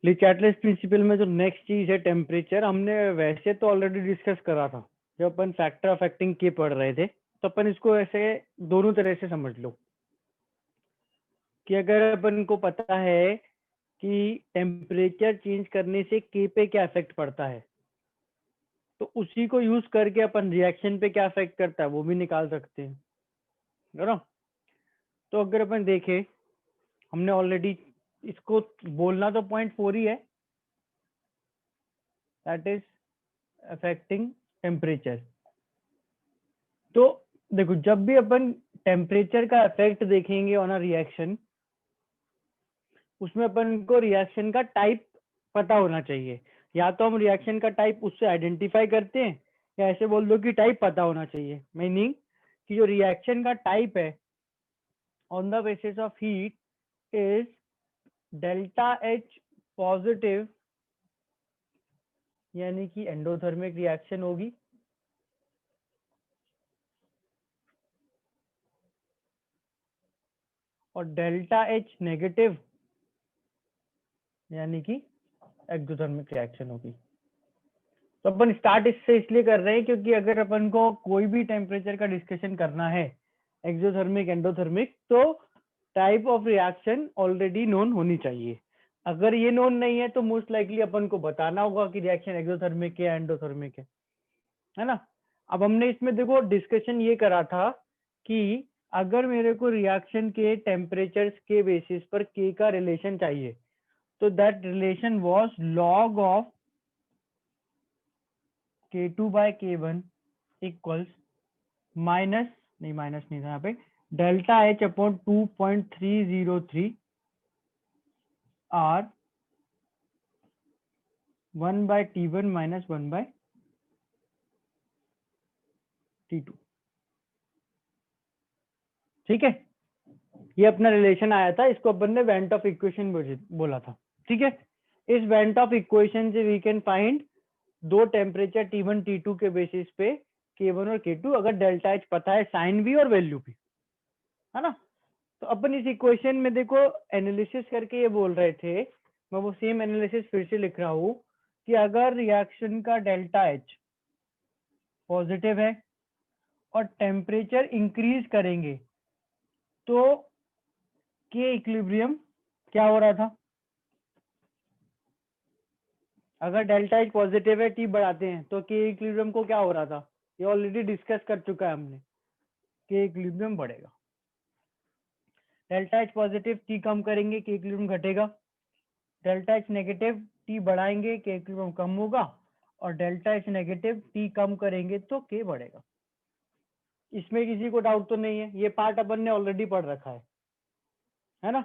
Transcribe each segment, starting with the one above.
ली चार्टलेस principal में जो next चीज है टेम्परेचर, हमने वैसे तो ऑलरेडी डिस्कस करा था जब अपन फैक्टर अफेक्टिंग के पढ़ रहे थे, तो अपन इसको ऐसे दोनों तरह से समझ लो कि अगर अपन को पता है कि टेम्परेचर चेंज करने से के पे क्या इफेक्ट पड़ता है, तो उसी को यूज करके अपन रिएक्शन पे क्या इफेक्ट करता है वो भी निकाल सकते हैं, है ना। तो अगर अपन देखें, हमने ऑलरेडी इसको बोलना तो .4 ही है, दैट इज अफेक्टिंग टेम्परेचर। तो देखो, जब भी अपन टेम्परेचर का इफेक्ट देखेंगे ऑन अ रिएक्शन, उसमें अपन को रिएक्शन का टाइप पता होना चाहिए। या तो हम रिएक्शन का टाइप उससे आइडेंटिफाई करते हैं, या ऐसे बोल दो कि टाइप पता होना चाहिए। मीनिंग कि जो रिएक्शन का टाइप है on the basis of heat is delta H positive, यानी कि एंडोथर्मिक रिएक्शन होगी, और डेल्टा एच नेगेटिव यानी कि एक्सोथर्मिक रिएक्शन होगी। तो अपन स्टार्ट इससे इसलिए कर रहे हैं क्योंकि अगर अपन को कोई भी टेम्परेचर का डिस्कशन करना है, एक्सोथर्मिक एंडोथर्मिक, तो type of reaction already known होनी चाहिए। अगर ये नोन नहीं है तो मोस्ट लाइकली अपन को बताना होगा कि रिएक्शन एक्सोथर्मिक है या एंडोथर्मिक है ना। अब हमने इसमें देखो डिस्कशन ये करा था कि अगर मेरे को रिएक्शन के टेम्परेचर के बेसिस पर के का रिलेशन चाहिए, तो that relation was log of K2 by K1 equals minus नहीं था यहाँ पे, delta H upon 2.303 R 1 by T1 minus 1 by T2। ठीक है, ये अपना रिलेशन आया था, इसको अपन ने वेंट ऑफ इक्वेशन बोला था। ठीक है, इस वेंट ऑफ इक्वेशन से वी कैन फाइंड दो टेम्परेचर T1 T2 के बेसिस पे K1 और K2, अगर डेल्टा एच पता है साइन भी और वैल्यू भी, है ना। तो अपन इस इक्वेशन में देखो एनालिसिस करके ये बोल रहे थे, मैं वो सेम एनालिसिस फिर से लिख रहा हूं कि अगर रिएक्शन का डेल्टा एच पॉजिटिव है और टेम्परेचर इंक्रीज करेंगे तो के इक्विलिब्रियम क्या हो रहा था। अगर डेल्टा एच पॉजिटिव है, टी बढ़ाते हैं, तो के इक्विलिब्रियम को क्या हो रहा था, ये ऑलरेडी डिस्कस कर चुका है हमने, के इक्विलिब्रियम बढ़ेगा। डेल्टा एच पॉजिटिव, टी कम करेंगे, के इक्विलिब्रियम घटेगा। डेल्टा एच नेगेटिव, टी बढ़ाएंगे, के इक्विलिब्रियम कम होगा। और डेल्टा एच नेगेटिव, टी कम करेंगे तो के बढ़ेगा। इसमें किसी को डाउट तो नहीं है, ये पार्ट अपन ने ऑलरेडी पढ़ रखा है ना,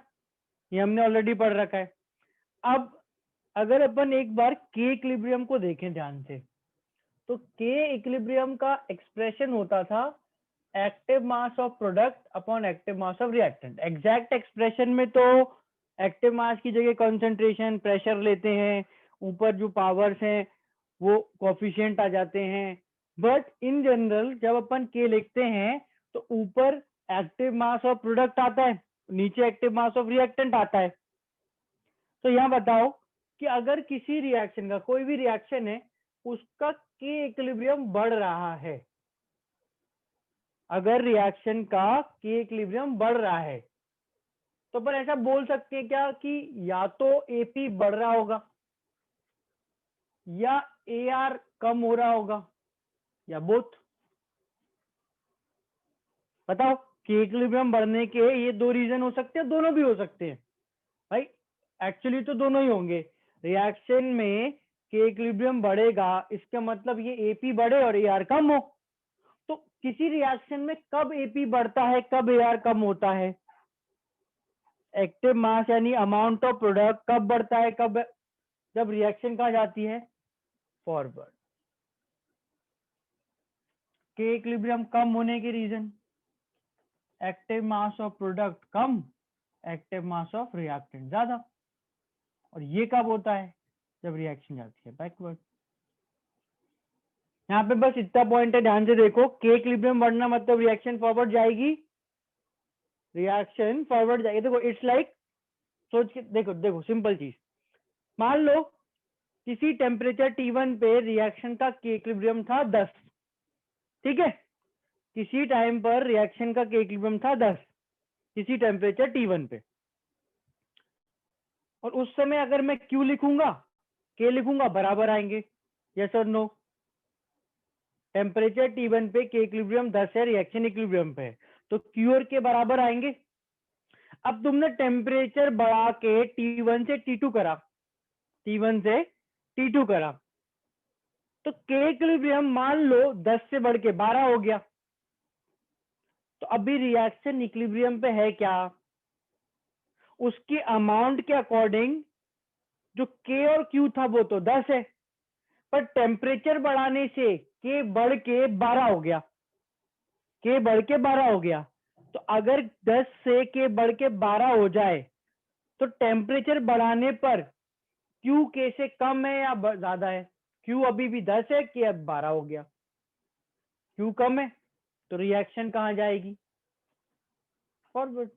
ये हमने ऑलरेडी पढ़ रखा है। अब अगर अपन एक बार के इक्विलिब्रियम को देखें ध्यान से, तो के इक्विलिब्रियम का एक्सप्रेशन होता था active mass of product upon active mass of reactant. Exact expression में तो एक्टिव मास की जगह कंसंट्रेशन, प्रेशर लेते हैं, ऊपर जो पावर्स हैं वो कोफिशिएंट आ जाते हैं, बट इन जनरल जब अपन के लिखते हैं तो ऊपर एक्टिव मास ऑफ प्रोडक्ट आता है, नीचे एक्टिव मास ऑफ रिएक्टेंट आता है। तो यहाँ बताओ कि अगर किसी रिएक्शन का, कोई भी रिएक्शन है, उसका के इक्विलिब्रियम बढ़ रहा है, अगर रिएक्शन का के इक्विलिब्रियम बढ़ रहा है, तो अपन ऐसा बोल सकते हैं क्या कि या तो एपी बढ़ रहा होगा या एआर कम हो रहा होगा, या बोथ। बताओ, के इक्विलिब्रियम बढ़ने के ये दो रीजन हो सकते हैं, दोनों भी हो सकते हैं भाई, एक्चुअली तो दोनों ही होंगे। रिएक्शन में के इक्विलिब्रियम बढ़ेगा, इसका मतलब ये एपी बढ़े और एआर कम हो। तो किसी रिएक्शन में कब एपी बढ़ता है, कब एआर कम होता है, एक्टिव मास यानी अमाउंट ऑफ प्रोडक्ट कब बढ़ता है, कब, जब रिएक्शन कहाँ जाती है, फॉरवर्ड। के इक्विलिब्रियम कम होने के reason, active mass of product कम, एक्टिव मास ऑफ रिएक्टेंट ज्यादा। और ये कब होता है, जब रिएक्शन जाती है बैकवर्ड। यहाँ पे बस इतना पॉइंट है, ध्यान से देखो, के इक्विलिब्रियम बढ़ना मतलब रिएक्शन फॉरवर्ड जाएगी, रिएक्शन फॉरवर्ड जाएगी। देखो इट्स लाइक, सोच के देखो, सिंपल चीज, मान लो किसी टेम्परेचर T1 पे रिएक्शन का के इक्विलिब्रियम था 10, ठीक है, किसी टाइम पर रिएक्शन का के इक्विलिब्रियम था 10 किसी टेम्परेचर T1 पे, और उस समय अगर मैं Q लिखूंगा, K लिखूंगा, बराबर आएंगे, यस और नो? टेम्परेचर T1 पे के इक्विलिब्रियम 10 है, रिएक्शन इक्विलिब्रियम पे है, तो Q और K बराबर आएंगे। अब तुमने टेम्परेचर बढ़ा के T1 से T2 करा, T1 से T2 करा, तो के इक्विलिब्रियम मान लो 10 से बढ़ के 12 हो गया। तो अभी रिएक्शन इक्विलिब्रियम पे है क्या? उसकी अमाउंट के अकॉर्डिंग जो के और क्यू था वो तो 10 है, पर टेम्परेचर बढ़ाने से के बढ़ के 12 हो गया, के बढ़ के 12 हो गया। तो अगर 10 से के बढ़ के 12 हो जाए तो टेम्परेचर बढ़ाने पर क्यू के से कम है या ज्यादा है? क्यू अभी भी 10 है, के अब 12 हो गया, क्यू कम है, तो रिएक्शन कहाँ जाएगी? फॉरवर्ड।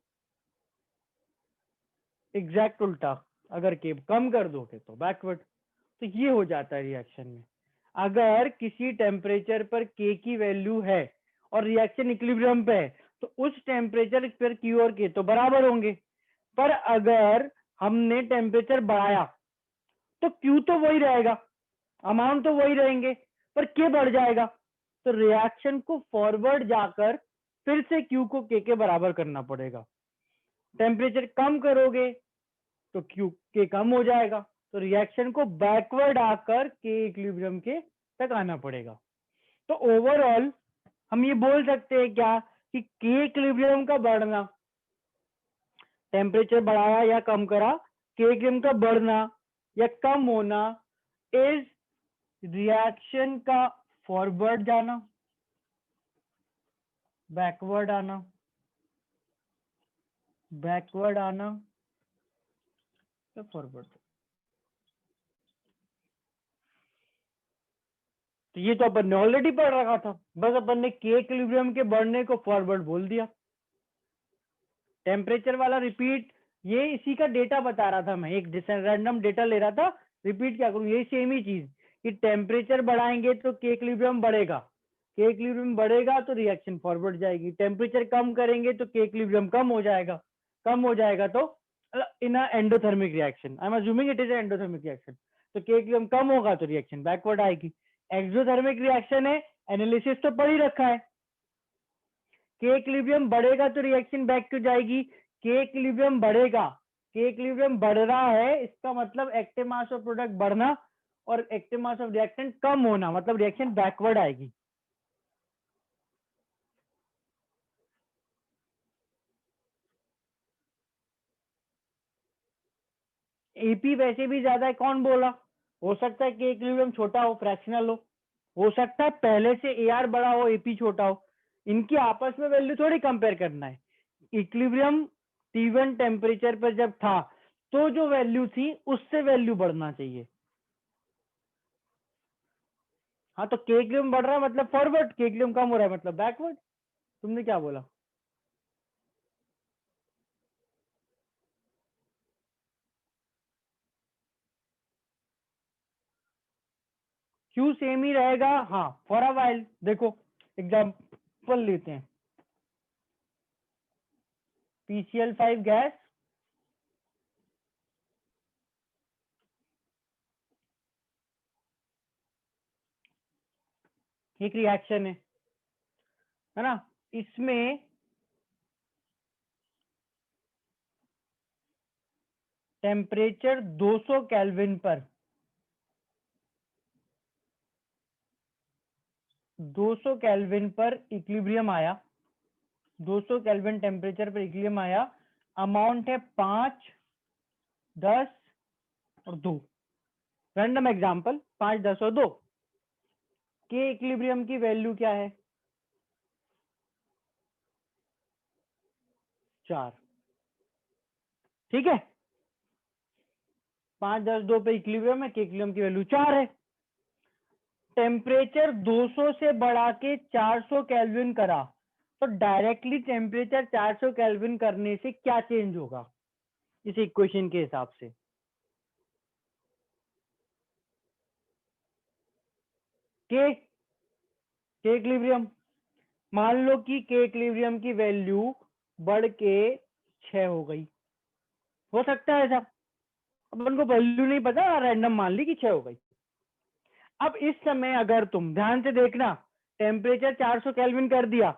एग्जैक्ट उल्टा, अगर के कम कर दोगे तो बैकवर्ड। तो ये हो जाता है रिएक्शन में। अगर किसी टेम्परेचर पर के की वैल्यू है और रिएक्शन इक्विलिब्रियम पे है तो उस टेम्परेचर पर क्यू और के तो बराबर होंगे, पर अगर हमने टेम्परेचर बढ़ाया तो क्यू तो वही रहेगा, अमाउंट तो वही रहेंगे, पर के बढ़ जाएगा, तो रिएक्शन को फॉरवर्ड जाकर फिर से क्यू को के बराबर करना पड़ेगा। टेम्परेचर कम करोगे तो क्यू के कम हो जाएगा, तो रिएक्शन को बैकवर्ड आकर के इक्विलिब्रियम के तक आना पड़ेगा। तो ओवरऑल हम ये बोल सकते हैं क्या कि के इक्विलिब्रियम का बढ़ना, टेम्परेचर बढ़ाया या कम करा, के इक्विलिब्रियम का बढ़ना या कम होना इज रिएक्शन का फॉरवर्ड जाना, बैकवर्ड आना, बैकवर्ड आना या फॉरवर्ड। तो ये तो अपन ने ऑलरेडी पढ़ रखा था, बस अपन ने के इक्विलिब्रियम के बढ़ने को फॉरवर्ड बोल दिया। टेम्परेचर वाला रिपीट, ये इसी का डेटा बता रहा था, मैं एक रैंडम डेटा ले रहा था, रिपीट क्या करूं, ये सेम ही चीज कि टेम्परेचर बढ़ाएंगे तो के इक्विलिब्रियम बढ़ेगा, के इक्विलिब्रियम बढ़ेगा तो रिएक्शन फॉरवर्ड जाएगी, टेम्परेचर कम करेंगे तो के इक्विलिब्रियम कम हो जाएगा, कम हो जाएगा तो इन endothermic reaction, I am assuming it is endothermic reaction, तो के इक्विलिब्रियम कम होगा तो रिएक्शन बैकवर्ड आएगी। एक्सोथर्मिक रिएक्शन है, एनालिसिस तो पढ़ ही रखा है, के इक्विलिब्रियम बढ़ेगा तो रिएक्शन बैक क्यों जाएगी? के इक्विलिब्रियम बढ़ेगा, के इक्विलिब्रियम बढ़ रहा है, इसका मतलब एक्टिव मास ऑफ प्रोडक्ट बढ़ना और एक्टिव मास ऑफ रिएक्टेंट कम होना, मतलब रिएक्शन बैकवर्ड आएगी। एपी वैसे भी ज्यादा है, कौन बोला? हो सकता है कि इक्विलिब्रियम छोटा हो, फ्रैक्शनल हो सकता है पहले से एआर बड़ा हो, एपी छोटा हो, इनकी आपस में वैल्यू थोड़ी कंपेयर करना है। इक्विलिब्रियम T1 टेम्परेचर पर जब था तो जो वैल्यू थी उससे वैल्यू बढ़ना चाहिए। हाँ, तो के इक्विलिब्रियम बढ़ रहा है मतलब फॉरवर्ड, के इक्विलिब्रियम कम हो रहा है मतलब बैकवर्ड। तुमने क्या बोला? क्यू सेम ही रहेगा, हाँ, फॉर अ वाइल। देखो एग्जांपल लेते हैं, PCl5 गैस एक रिएक्शन है ना, इसमें टेम्परेचर 200 केल्विन पर 200 केल्विन पर इक्विलिब्रियम आया, 200 केल्विन टेम्परेचर पर इक्विलिब्रियम आया, अमाउंट है 5, 10 और 2, रैंडम एग्जांपल 5, 10 और 2। के इक्विलिब्रियम की वैल्यू क्या है? 4, ठीक है, 5, 10, 2 पे इक्विलिब्रियम है, के इक्विलिब्रियम की वैल्यू 4 है। टेम्परेचर 200 से बढ़ा के 400 केल्विन करा, तो डायरेक्टली टेम्परेचर 400 केल्विन करने से क्या चेंज होगा इस इक्वेशन के हिसाब से? के इक्विलिब्रियम, मान लो कि के इक्विलिब्रियम की वैल्यू बढ़ के 6 हो गई, हो सकता है ऐसा, अपन को वैल्यू नहीं पता, रैंडम मान ली कि 6 हो गई। अब इस समय अगर तुम ध्यान से देखना, टेम्परेचर 400 केल्विन कर दिया,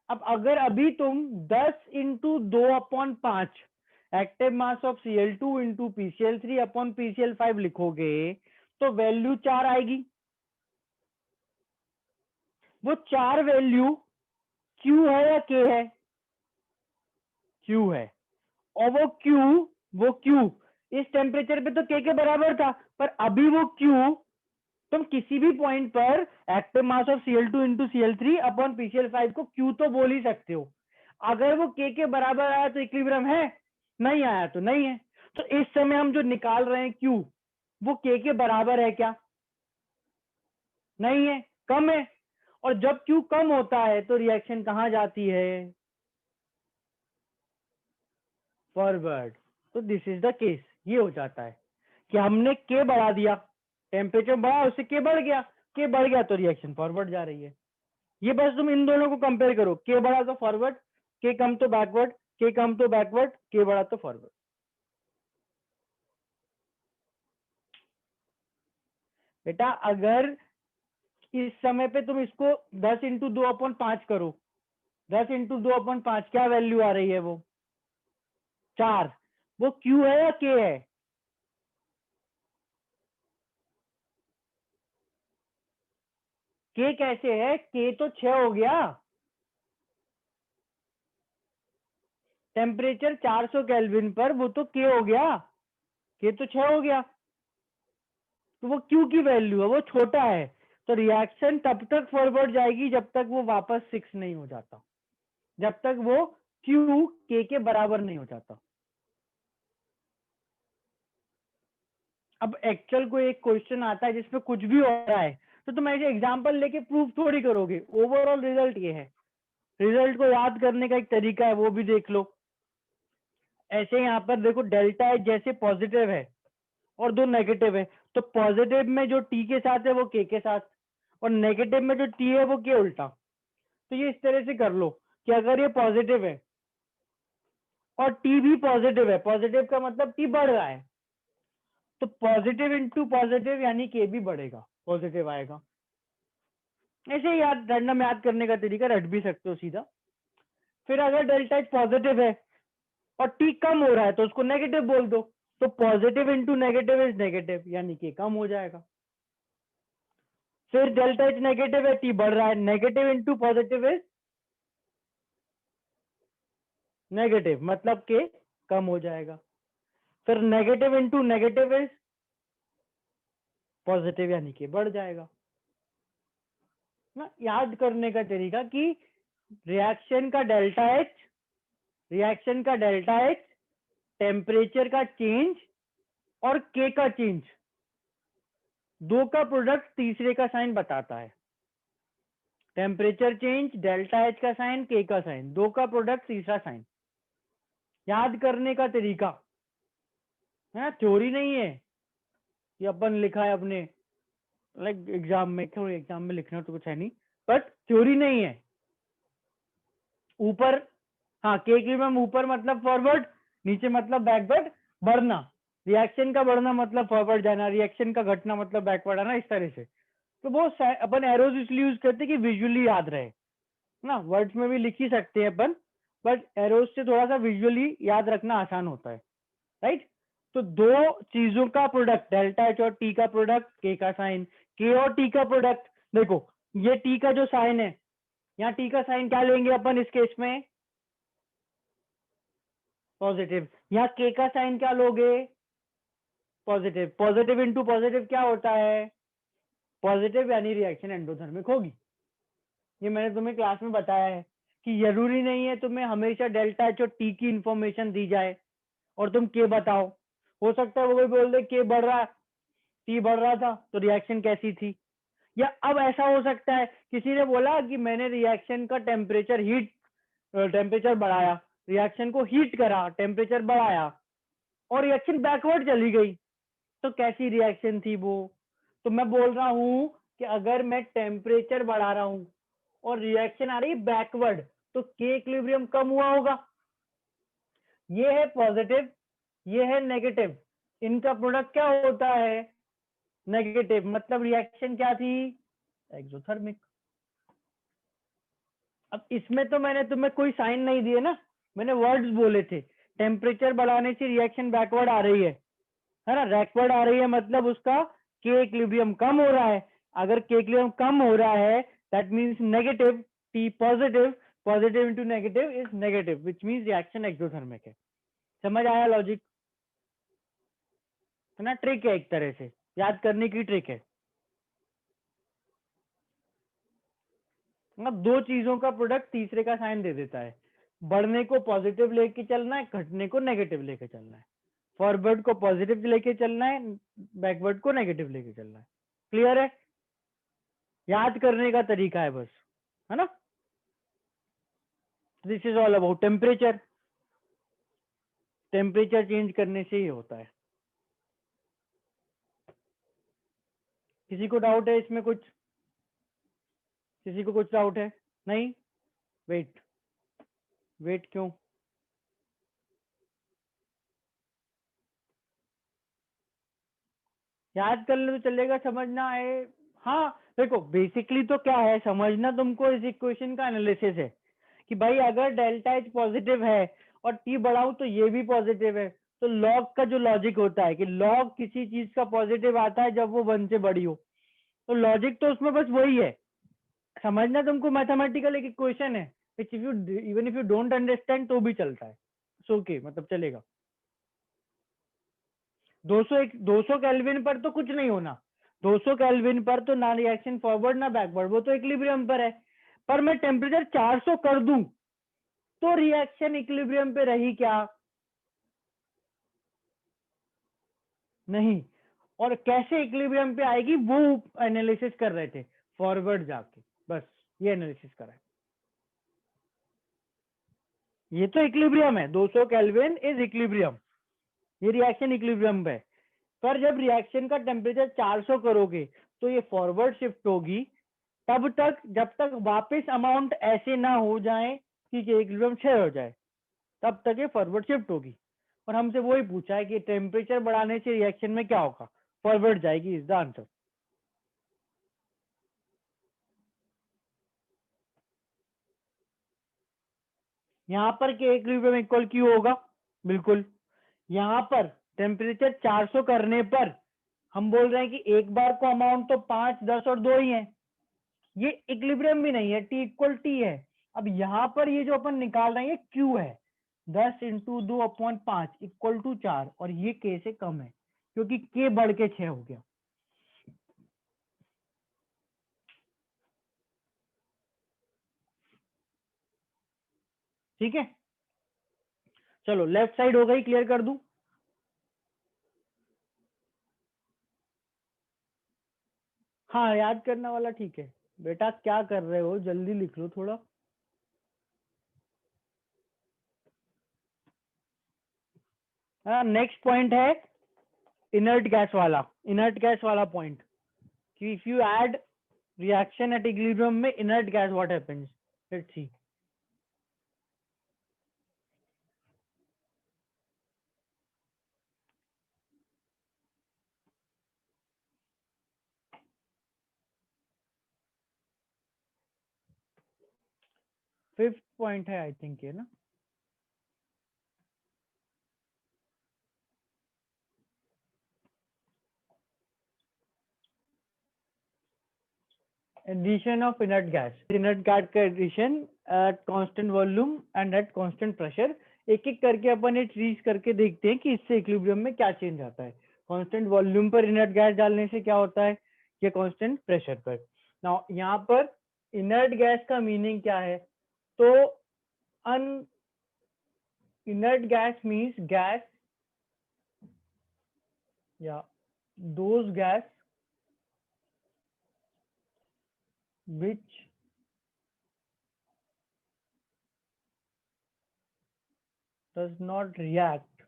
अब अगर अभी तुम 10 into 2/5 active mass of Cl2 into PCl3 upon PCl5 लिखोगे तो वैल्यू 4 आएगी। वो 4 वैल्यू Q है या K है? Q है। और वो Q इस टेम्परेचर पे तो K के बराबर था, पर अभी वो Q तुम किसी भी पॉइंट पर active mass of Cl2 into Cl3 upon PCl5 को Q तो बोल ही सकते हो। अगर वो K के बराबर आया तो इक्विलिब्रियम है, नहीं आया तो नहीं है। तो इस समय हम जो निकाल रहे हैं Q, वो K के बराबर है क्या? नहीं है, कम है। और जब Q कम होता है तो रिएक्शन कहां जाती है? फॉरवर्ड। तो दिस इज द केस, ये हो जाता है कि हमने K बढ़ा दिया, टेम्परेचर बढ़ा, उससे K बढ़ गया, K बढ़ गया तो रिएक्शन फॉरवर्ड जा रही है। ये बस तुम इन दोनों को कंपेयर करो, K बढ़ा तो फॉरवर्ड, K कम तो बैकवर्ड, K कम तो बैकवर्ड, K बढ़ा तो फॉरवर्ड। बेटा अगर इस समय पे तुम इसको 10 इंटू 2/5 करो, 10 इंटू 2/5 क्या वैल्यू आ रही है? वो 4। वो Q है या K है? K कैसे है? K तो 6 हो गया, टेम्परेचर 400 केल्विन पर, वो तो K हो गया, K तो 6 हो गया, तो वो Q की वैल्यू है, वो छोटा है, तो रिएक्शन तब तक फॉरवर्ड जाएगी जब तक वो वापस 6 नहीं हो जाता, जब तक वो Q K के बराबर नहीं हो जाता। अब एक्चुअल को एक क्वेश्चन आता है जिसमें कुछ भी हो रहा है, तो तुम ऐसे एग्जांपल लेके प्रूफ थोड़ी करोगे, ओवरऑल रिजल्ट ये है। रिजल्ट को याद करने का एक तरीका है, वो भी देख लो। ऐसे यहाँ पर देखो, डेल्टा एच जैसे पॉजिटिव है और दो नेगेटिव है, तो पॉजिटिव में जो टी के साथ है वो के साथ, और नेगेटिव में जो टी है वो के उल्टा। तो ये इस तरह से कर लो कि अगर ये पॉजिटिव है और टी भी पॉजिटिव है, पॉजिटिव का मतलब टी बढ़ रहा है, तो पॉजिटिव इंटू पॉजिटिव यानी के भी बढ़ेगा, पॉजिटिव आएगा। ऐसे ही याद, रैंडम याद करने का तरीका रट भी सकते हो सीधा। फिर अगर डेल्टा एच पॉजिटिव है और टी कम हो रहा है तो उसको नेगेटिव बोल दो, तो positive into negative is negative, यानी कि कम हो जाएगा। फिर डेल्टा एच नेगेटिव है, टी बढ़ रहा है, negative into positive is negative, मतलब के कम हो जाएगा। फिर negative into negative is positive, यानी कि बढ़ जाएगा ना। याद करने का तरीका कि रिएक्शन का डेल्टा एच, रिएक्शन का डेल्टा एच टेम्परेचर का चेंज और के का चेंज, दो का प्रोडक्ट तीसरे का साइन बताता है। टेम्परेचर चेंज, डेल्टा एच का साइन, के का साइन, दो का प्रोडक्ट तीसरा साइन। याद करने का तरीका है, थ्योरी नहीं है ये अपन लिखा है अपने लाइक एग्जाम में, थोड़ी एग्जाम में लिखना तो कुछ है नहीं, बट थ्योरी नहीं है। ऊपर, हाँ, के की मैम ऊपर मतलब फॉरवर्ड, नीचे मतलब बैकवर्ड, बढ़ना, रिएक्शन का बढ़ना मतलब फॉरवर्ड जाना, रिएक्शन का घटना मतलब बैकवर्ड आना, इस तरह से। तो वो अपन एरोज इसलिए यूज करते हैं कि विजुअली याद रहे ना, वर्ड्स में भी लिख ही सकते हैं अपन, बट एरोज से थोड़ा सा विजुअली याद रखना आसान होता है, राइट। तो दो चीजों का प्रोडक्ट, डेल्टा एच और टी का प्रोडक्ट, के का साइन, के और टी का प्रोडक्ट, देखो ये टी का जो साइन है, यहाँ टी का साइन क्या लेंगे अपन इस केस में? पॉजिटिव। यहाँ के का साइन क्या लोगे? पॉजिटिव। पॉजिटिव इंटू पॉजिटिव क्या होता है? पॉजिटिव, यानी रिएक्शन एंडोथर्मिक होगी। ये मैंने तुम्हें क्लास में बताया है कि जरूरी नहीं है तुम्हें हमेशा डेल्टा एच और टी की इंफॉर्मेशन दी जाए और तुम के बताओ। हो सकता है वो कोई बोल दे के बढ़ रहा, टी बढ़ रहा था, तो रिएक्शन कैसी थी। या अब ऐसा हो सकता है किसी ने बोला कि मैंने रिएक्शन का टेम्परेचर टेम्परेचर बढ़ाया, रिएक्शन को हीट करा, टेम्परेचर बढ़ाया और रिएक्शन बैकवर्ड चली गई, तो कैसी रिएक्शन थी वो? तो मैं बोल रहा हूं कि अगर मैं टेम्परेचर बढ़ा रहा हूं और रिएक्शन आ रही है बैकवर्ड, तो के इक्विलिब्रियम कम हुआ होगा। ये है पॉजिटिव, ये है नेगेटिव, इनका प्रोडक्ट क्या होता है? नेगेटिव। मतलब रिएक्शन क्या थी? एक्सोथर्मिक। अब इसमें तो मैंने तुम्हें कोई साइन नहीं दिए ना, मैंने वर्ड्स बोले थे। टेम्परेचर बढ़ाने से रिएक्शन बैकवर्ड आ रही है ना, बैकवर्ड आ रही है, मतलब उसका के इक्विलिब्रियम कम हो रहा है। अगर के इक्विलिब्रियम कम हो रहा है that means negative, T positive, positive into negative is negative, which means reaction exothermic है। समझ आया लॉजिक? है ना, ट्रिक है, एक तरह से याद करने की ट्रिक है ना। दो चीजों का प्रोडक्ट तीसरे का साइन दे देता है। बढ़ने को पॉजिटिव लेके चलना है, घटने को नेगेटिव लेके चलना है। फॉरवर्ड को पॉजिटिव लेके चलना है, बैकवर्ड को नेगेटिव लेके चलना है। क्लियर है? याद करने का तरीका है बस, है ना। This is all about temperature. Temperature change करने से ही होता है। किसी को डाउट है इसमें कुछ? किसी को कुछ डाउट है? नहीं? वेट, वेट क्यों? याद कर ले तो चलेगा, समझना है। हाँ देखो, बेसिकली तो क्या है, समझना तुमको इस इक्वेशन का एनालिसिस है कि भाई अगर डेल्टा एच पॉजिटिव है और टी बढ़ाऊं तो ये भी पॉजिटिव है, तो लॉग का जो लॉजिक होता है कि लॉग किसी चीज का पॉजिटिव आता है जब वो 1 से बड़ी हो, तो लॉजिक तो उसमें बस वही है। समझना तुमको मैथमेटिकल एक इक्वेशन है, which if you even if you don't understand तो भी चलता है, सो ओके, मतलब चलेगा। 200 केल्विन पर तो कुछ नहीं होना। 200 केल्विन पर तो ना रिएक्शन फॉरवर्ड ना बैकवर्ड, वो तो इक्विलिब्रियम पर है। पर मैं टेम्परेचर 400 कर दूं तो रिएक्शन इक्विलिब्रियम पे रही क्या? नहीं। और कैसे इक्विलिब्रियम पे आएगी वो एनालिसिस कर रहे थे फॉरवर्ड जाके, बस ये एनालिसिस करा है। ये तो इक्विलिब्रियम है, 200 केल्विन इज इक्विलिब्रियम, ये रिएक्शन इक्विलिब्रियम पे है। पर जब रिएक्शन का टेम्परेचर 400 करोगे तो ये फॉरवर्ड शिफ्ट होगी, तब तक जब तक वापस अमाउंट ऐसे ना हो जाए कि इक्विलिब्रियम क्षय हो जाए, तब तक ये फॉरवर्ड शिफ्ट होगी। और हमसे वही पूछा है कि टेम्परेचर बढ़ाने से रिएक्शन में क्या होगा? फॉरवर्ड जाएगी, इज द आंसर। यहाँ पर के इक्विलिब्रियम इक्वल क्यों होगा? बिल्कुल। यहाँ पर टेम्परेचर 400 करने पर हम बोल रहे हैं कि एक बार को अमाउंट तो 5, 10 और 2 ही है, ये इक्विलिब्रियम भी नहीं है, टी इक्वल टी है। अब यहाँ पर ये जो अपन निकाल रहे हैं ये क्यू है, 10 इंटू 2/5 इक्वल टू 4, और ये के से कम है क्योंकि के बढ़ के 6 हो गया। ठीक है, चलो लेफ्ट साइड हो गई, क्लियर कर दूं? हाँ याद करने वाला ठीक है। बेटा क्या कर रहे हो, जल्दी लिख लो थोड़ा। नेक्स्ट पॉइंट है इनर्ट गैस वाला, इनर्ट गैस वाला पॉइंट कि if you add reaction at equilibrium में inert gas what happens, let's see. 5th point है आई थिंक ये ना। एडिशन ऑफ इनर्ट गैस का addition at constant volume and at constant pressure. एक एक करके अपन ये ट्रीज करके देखते हैं कि इससे इक्विलिब्रियम में क्या चेंज आता है। कांस्टेंट वॉल्यूम पर इनर्ट गैस डालने से क्या होता है, ये कांस्टेंट प्रेशर पर। नाउ यहाँ पर इनर्ट गैस का मीनिंग क्या है? तो अन इनर्ट गैस मीन्स गैस या those gas which does not react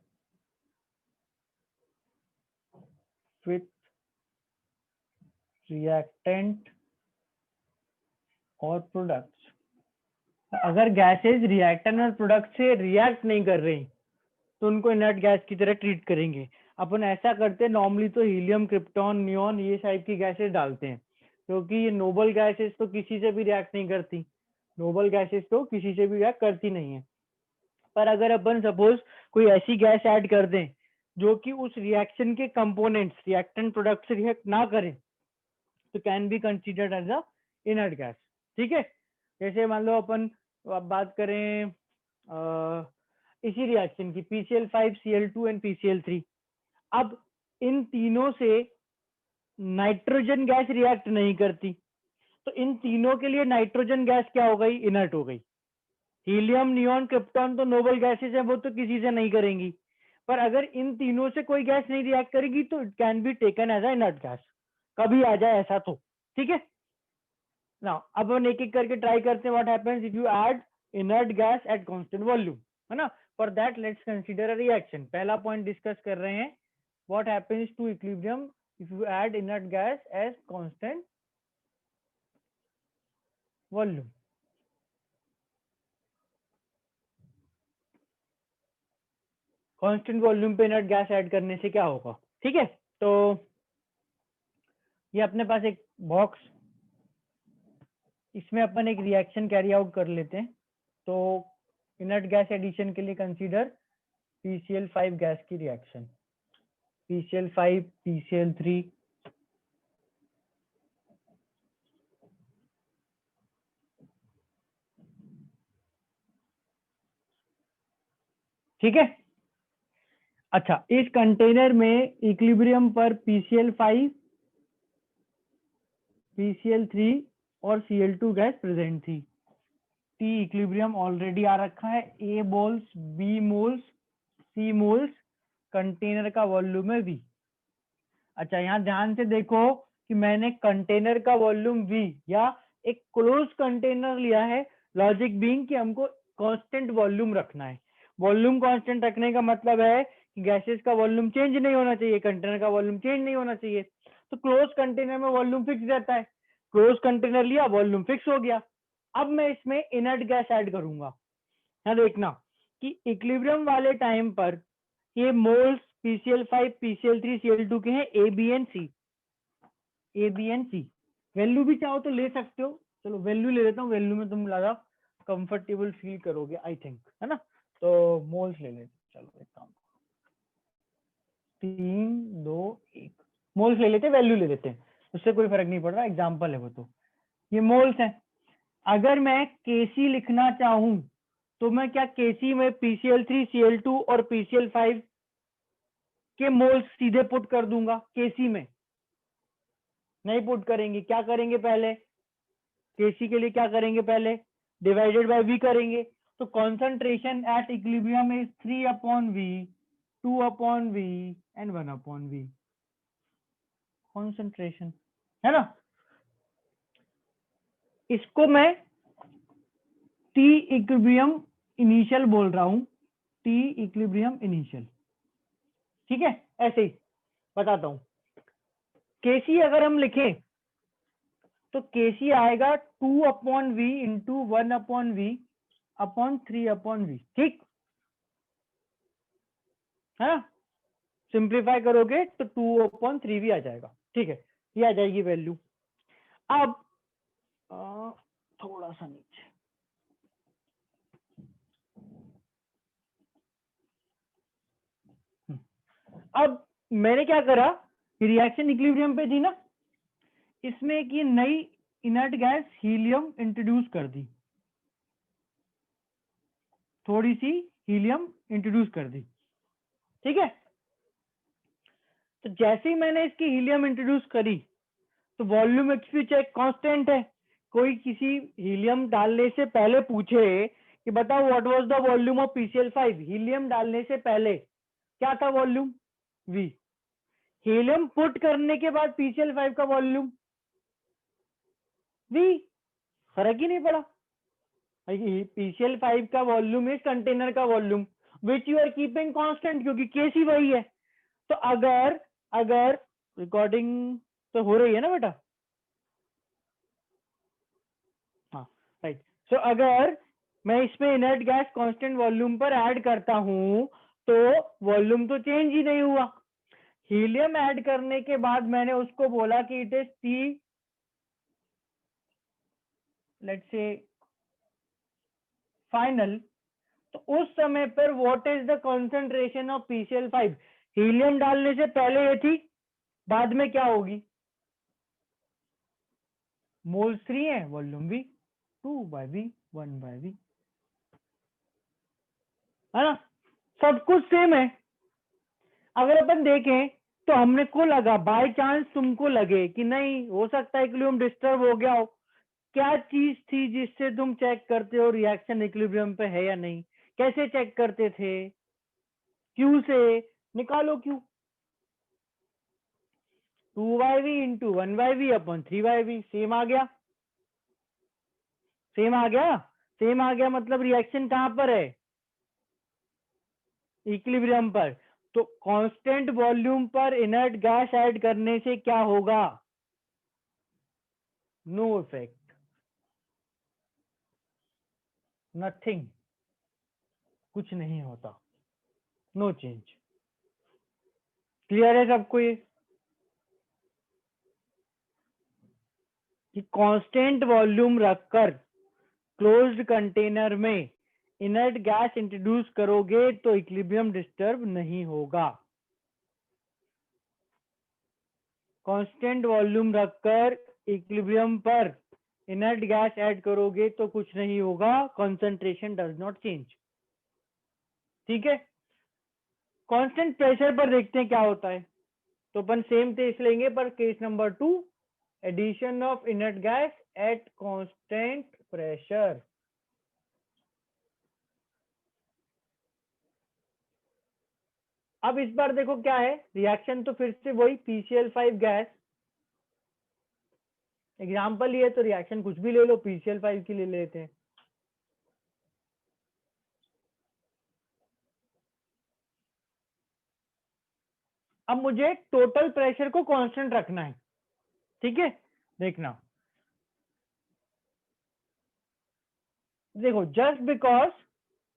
with reactant और प्रोडक्ट्स। अगर गैसेज रिएक्टेंट और प्रोडक्ट से रिएक्ट नहीं कर रही तो उनको इनर्ट गैस की तरह ट्रीट करेंगे। अपन ऐसा करते हैं नॉर्मली तो हीलियम, क्रिप्टॉन, नियॉन ये टाइप की गैसेज डालते हैं, क्योंकि ये नोबल गैसेज तो किसी से भी रिएक्ट नहीं करती, नोबल गैसेज तो किसी से भी रिएक्ट करती नहीं है। पर अगर अपन सपोज कोई ऐसी गैस ऐड कर दें जो कि उस रिएक्शन के कंपोनेंट्स रिएक्टेंट प्रोडक्ट से रिएक्ट ना करें तो can be considered as a inert gas. ठीक है, जैसे मान लो अपन अब बात करें इसी रिएक्शन की PCl5, Cl2 एंड PCl3। अब इन तीनों से नाइट्रोजन गैस रिएक्ट नहीं करती, तो इन तीनों के लिए नाइट्रोजन गैस क्या हो गई? इनर्ट हो गई। हीलियम, नियॉन, क्रिप्टॉन तो नोबल गैसेज है, वो तो किसी से नहीं करेंगी। पर अगर इन तीनों से कोई गैस नहीं रिएक्ट करेगी तो it can be taken as a inert gas, कभी आ जाए ऐसा तो। ठीक है, नाउ अब हम एक एक करके ट्राई करते हैं what happens if you add inert gas at constant volume, है ना। For that let's consider a reaction. पहला पॉइंट डिस्कस कर रहे हैं, what happens to equilibrium if you add inert gas as constant volume. Constant volume पे inert gas add करने से क्या होगा? ठीक है, तो ये अपने पास एक बॉक्स, इसमें अपन एक रिएक्शन कैरी आउट कर लेते हैं। तो इनर्ट गैस एडिशन के लिए कंसीडर PCl5 गैस की रिएक्शन, PCl5 PCl3 ठीक है। अच्छा, इस कंटेनर में इक्विलिब्रियम पर PCl5, PCl3 और Cl2 गैस प्रेजेंट थी। T इक्विलिब्रियम ऑलरेडी आ रखा है, A moles, B moles, C moles, container का वॉल्यूम है V। अच्छा, यहाँ ध्यान से देखो कि मैंने कंटेनर का वॉल्यूम V या एक क्लोज कंटेनर लिया है, लॉजिक बीइंग कि हमको कांस्टेंट वॉल्यूम रखना है। वॉल्यूम कांस्टेंट रखने का मतलब है कि गैसेस का वॉल्यूम चेंज नहीं होना चाहिए, कंटेनर का वॉल्यूम चेंज नहीं होना चाहिए। तो क्लोज कंटेनर में वॉल्यूम फिक्स रहता है, क्लोज कंटेनर लिया, वॉल्यूम फिक्स हो गया। अब मैं इसमें इनर्ट गैस ऐड करूंगा। यहाँ देखना कि इक्विलिब्रियम वाले टाइम पर ये मोल्स PCl5, PCl3, Cl2 के हैं A, B and C, A, B and C। Value भी चाहो तो ले सकते हो, चलो वैल्यू ले लेता हूँ, वैल्यू में तुम ज्यादा कंफर्टेबल फील करोगे आई थिंक, है ना। तो मोल्स ले लेते, चलो एक काम, 3, 2, 1 मोल्स ले लेते, वैल्यू ले लेते हैं, उससे कोई फर्क नहीं पड़ रहा, एग्जाम्पल है वो। तो ये मोल्स है। अगर मैं Kc लिखना चाहूं तो मैं क्या Kc में PCl3, Cl2 और PCl5 के मोल्स सीधे पुट कर दूंगा? Kc में नहीं पुट करेंगे, क्या करेंगे पहले? Kc के लिए क्या करेंगे? पहले डिवाइडेड बाय V करेंगे। तो concentration at equilibrium is 3/V, 2/V and 1/V concentration, है ना। इसको मैं T इक्विलिब्रियम इनिशियल बोल रहा हूं, T इक्विलिब्रियम इनिशियल। ठीक है, ऐसे ही बताता हूं। Kc अगर हम लिखें तो Kc आएगा 2/V into 1/V upon 3/V। ठीक है ना, सिंप्लीफाई करोगे तो 2/3V आ जाएगा। ठीक है, ये आ जाएगी वैल्यू। अब थोड़ा सा नीचे, अब मैंने क्या करा, रिएक्शन इक्विलिब्रियम पे थी ना, इसमें एक ये नई इनर्ट गैस हीलियम इंट्रोड्यूस कर दी, थोड़ी सी हीलियम इंट्रोड्यूस कर दी। ठीक है, तो जैसे ही मैंने इसकी हीलियम इंट्रोड्यूस करी तो वॉल्यूम एक्चुअली चेक कांस्टेंट है। कोई किसी हीलियम डालने से पहले पूछे कि बताओ what was the volume of PCl5, helium डालने से पहले क्या था वॉल्यूम? V। हीलियम पुट करने के बाद PCl5 का वॉल्यूम V, फर्क ही नहीं पड़ा। PCl5 का वॉल्यूम इस कंटेनर का volume which you are keeping constant, क्योंकि Kc वही है। तो अगर अगर रिकॉर्डिंग तो हो रही है ना बेटा? तो अगर मैं इसमें इनर्ट गैस कांस्टेंट वॉल्यूम पर ऐड करता हूं तो वॉल्यूम तो चेंज ही नहीं हुआ। हीलियम ऐड करने के बाद मैंने उसको बोला कि it is T, let's say final, तो उस समय पर what is the concentration of PCl5? Helium डालने से पहले ये थी, बाद में क्या होगी? मोल्स 3 है, वॉल्यूम भी 2/V 1/V, है ना? सब कुछ सेम है। अगर अपन देखें तो हमने को लगा, बाय चांस तुमको लगे कि नहीं हो सकता है इक्विलिब्रियम डिस्टर्ब हो गया हो, क्या चीज थी जिससे तुम चेक करते हो रिएक्शन इक्विलिब्रियम पे है या नहीं? कैसे चेक करते थे? क्यू से। निकालो Q, 2/V into 1/V upon 3/V, same आ गया। सेम आ गया, सेम आ गया, मतलब रिएक्शन कहां पर है? इक्विलिब्रियम पर। तो कांस्टेंट वॉल्यूम पर इनर्ट गैस ऐड करने से क्या होगा? नो इफेक्ट, नथिंग, कुछ नहीं होता, नो चेंज। क्लियर है सबको ये कि कांस्टेंट वॉल्यूम रखकर क्लोज्ड कंटेनर में इनर्ट गैस इंट्रोड्यूस करोगे तो इक्विलिब्रियम डिस्टर्ब नहीं होगा। कांस्टेंट वॉल्यूम रखकर इक्विलिब्रियम पर इनर्ट गैस ऐड करोगे तो कुछ नहीं होगा, कंसंट्रेशन डज नॉट चेंज। ठीक है, कांस्टेंट प्रेशर पर देखते हैं क्या होता है। तो अपन सेम केस लेंगे, पर case number 2, addition of inert gas at constant pressure. अब इस बार देखो क्या है रिएक्शन, तो फिर से वही PCl5 गैस, एग्जाम्पल ये, तो रिएक्शन कुछ भी ले लो, PCl5 की ले लेते हैं। अब मुझे टोटल प्रेशर को कांस्टेंट रखना है, ठीक है? देखना, देखो जस्ट बिकॉज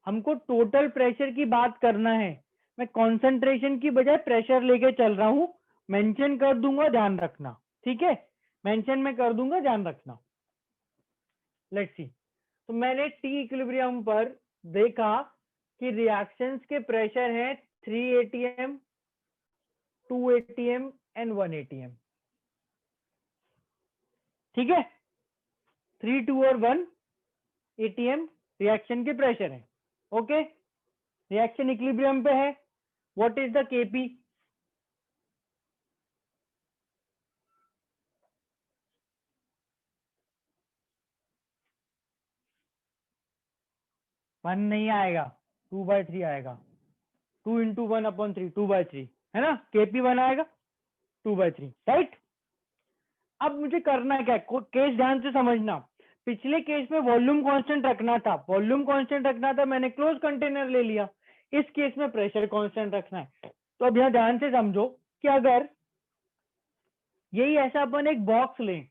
हमको टोटल प्रेशर की बात करना है, मैं कंसंट्रेशन की बजाय प्रेशर लेके चल रहा हूं, मेंशन कर दूंगा, ध्यान रखना। ठीक है, मेंशन में कर दूंगा, ध्यान रखना। लेट्स सी, तो मैंने टी इक्विलिब्रियम पर देखा कि रिएक्शंस के प्रेशर है 3 atm, 2 atm एंड 1 atm। ठीक है, 3, 2 और 1 atm रिएक्शन के प्रेशर है। ओके, रिएक्शन इक्विलिब्रियम पे है, व्हाट इज द Kp? 1 नहीं आएगा, 2/3 आएगा, 2 इंटू 1/3, 2/3, है ना? Kp 1 आएगा, 2/3, राइट? अब मुझे करना क्या है, केस ध्यान से समझना। पिछले केस में वॉल्यूम कांस्टेंट रखना था, वॉल्यूम कांस्टेंट रखना था, मैंने क्लोज कंटेनर ले लिया। इस केस में प्रेशर कांस्टेंट रखना है। तो अब यहाँ ध्यान से समझो कि अगर यही ऐसा अपन एक बॉक्स लें,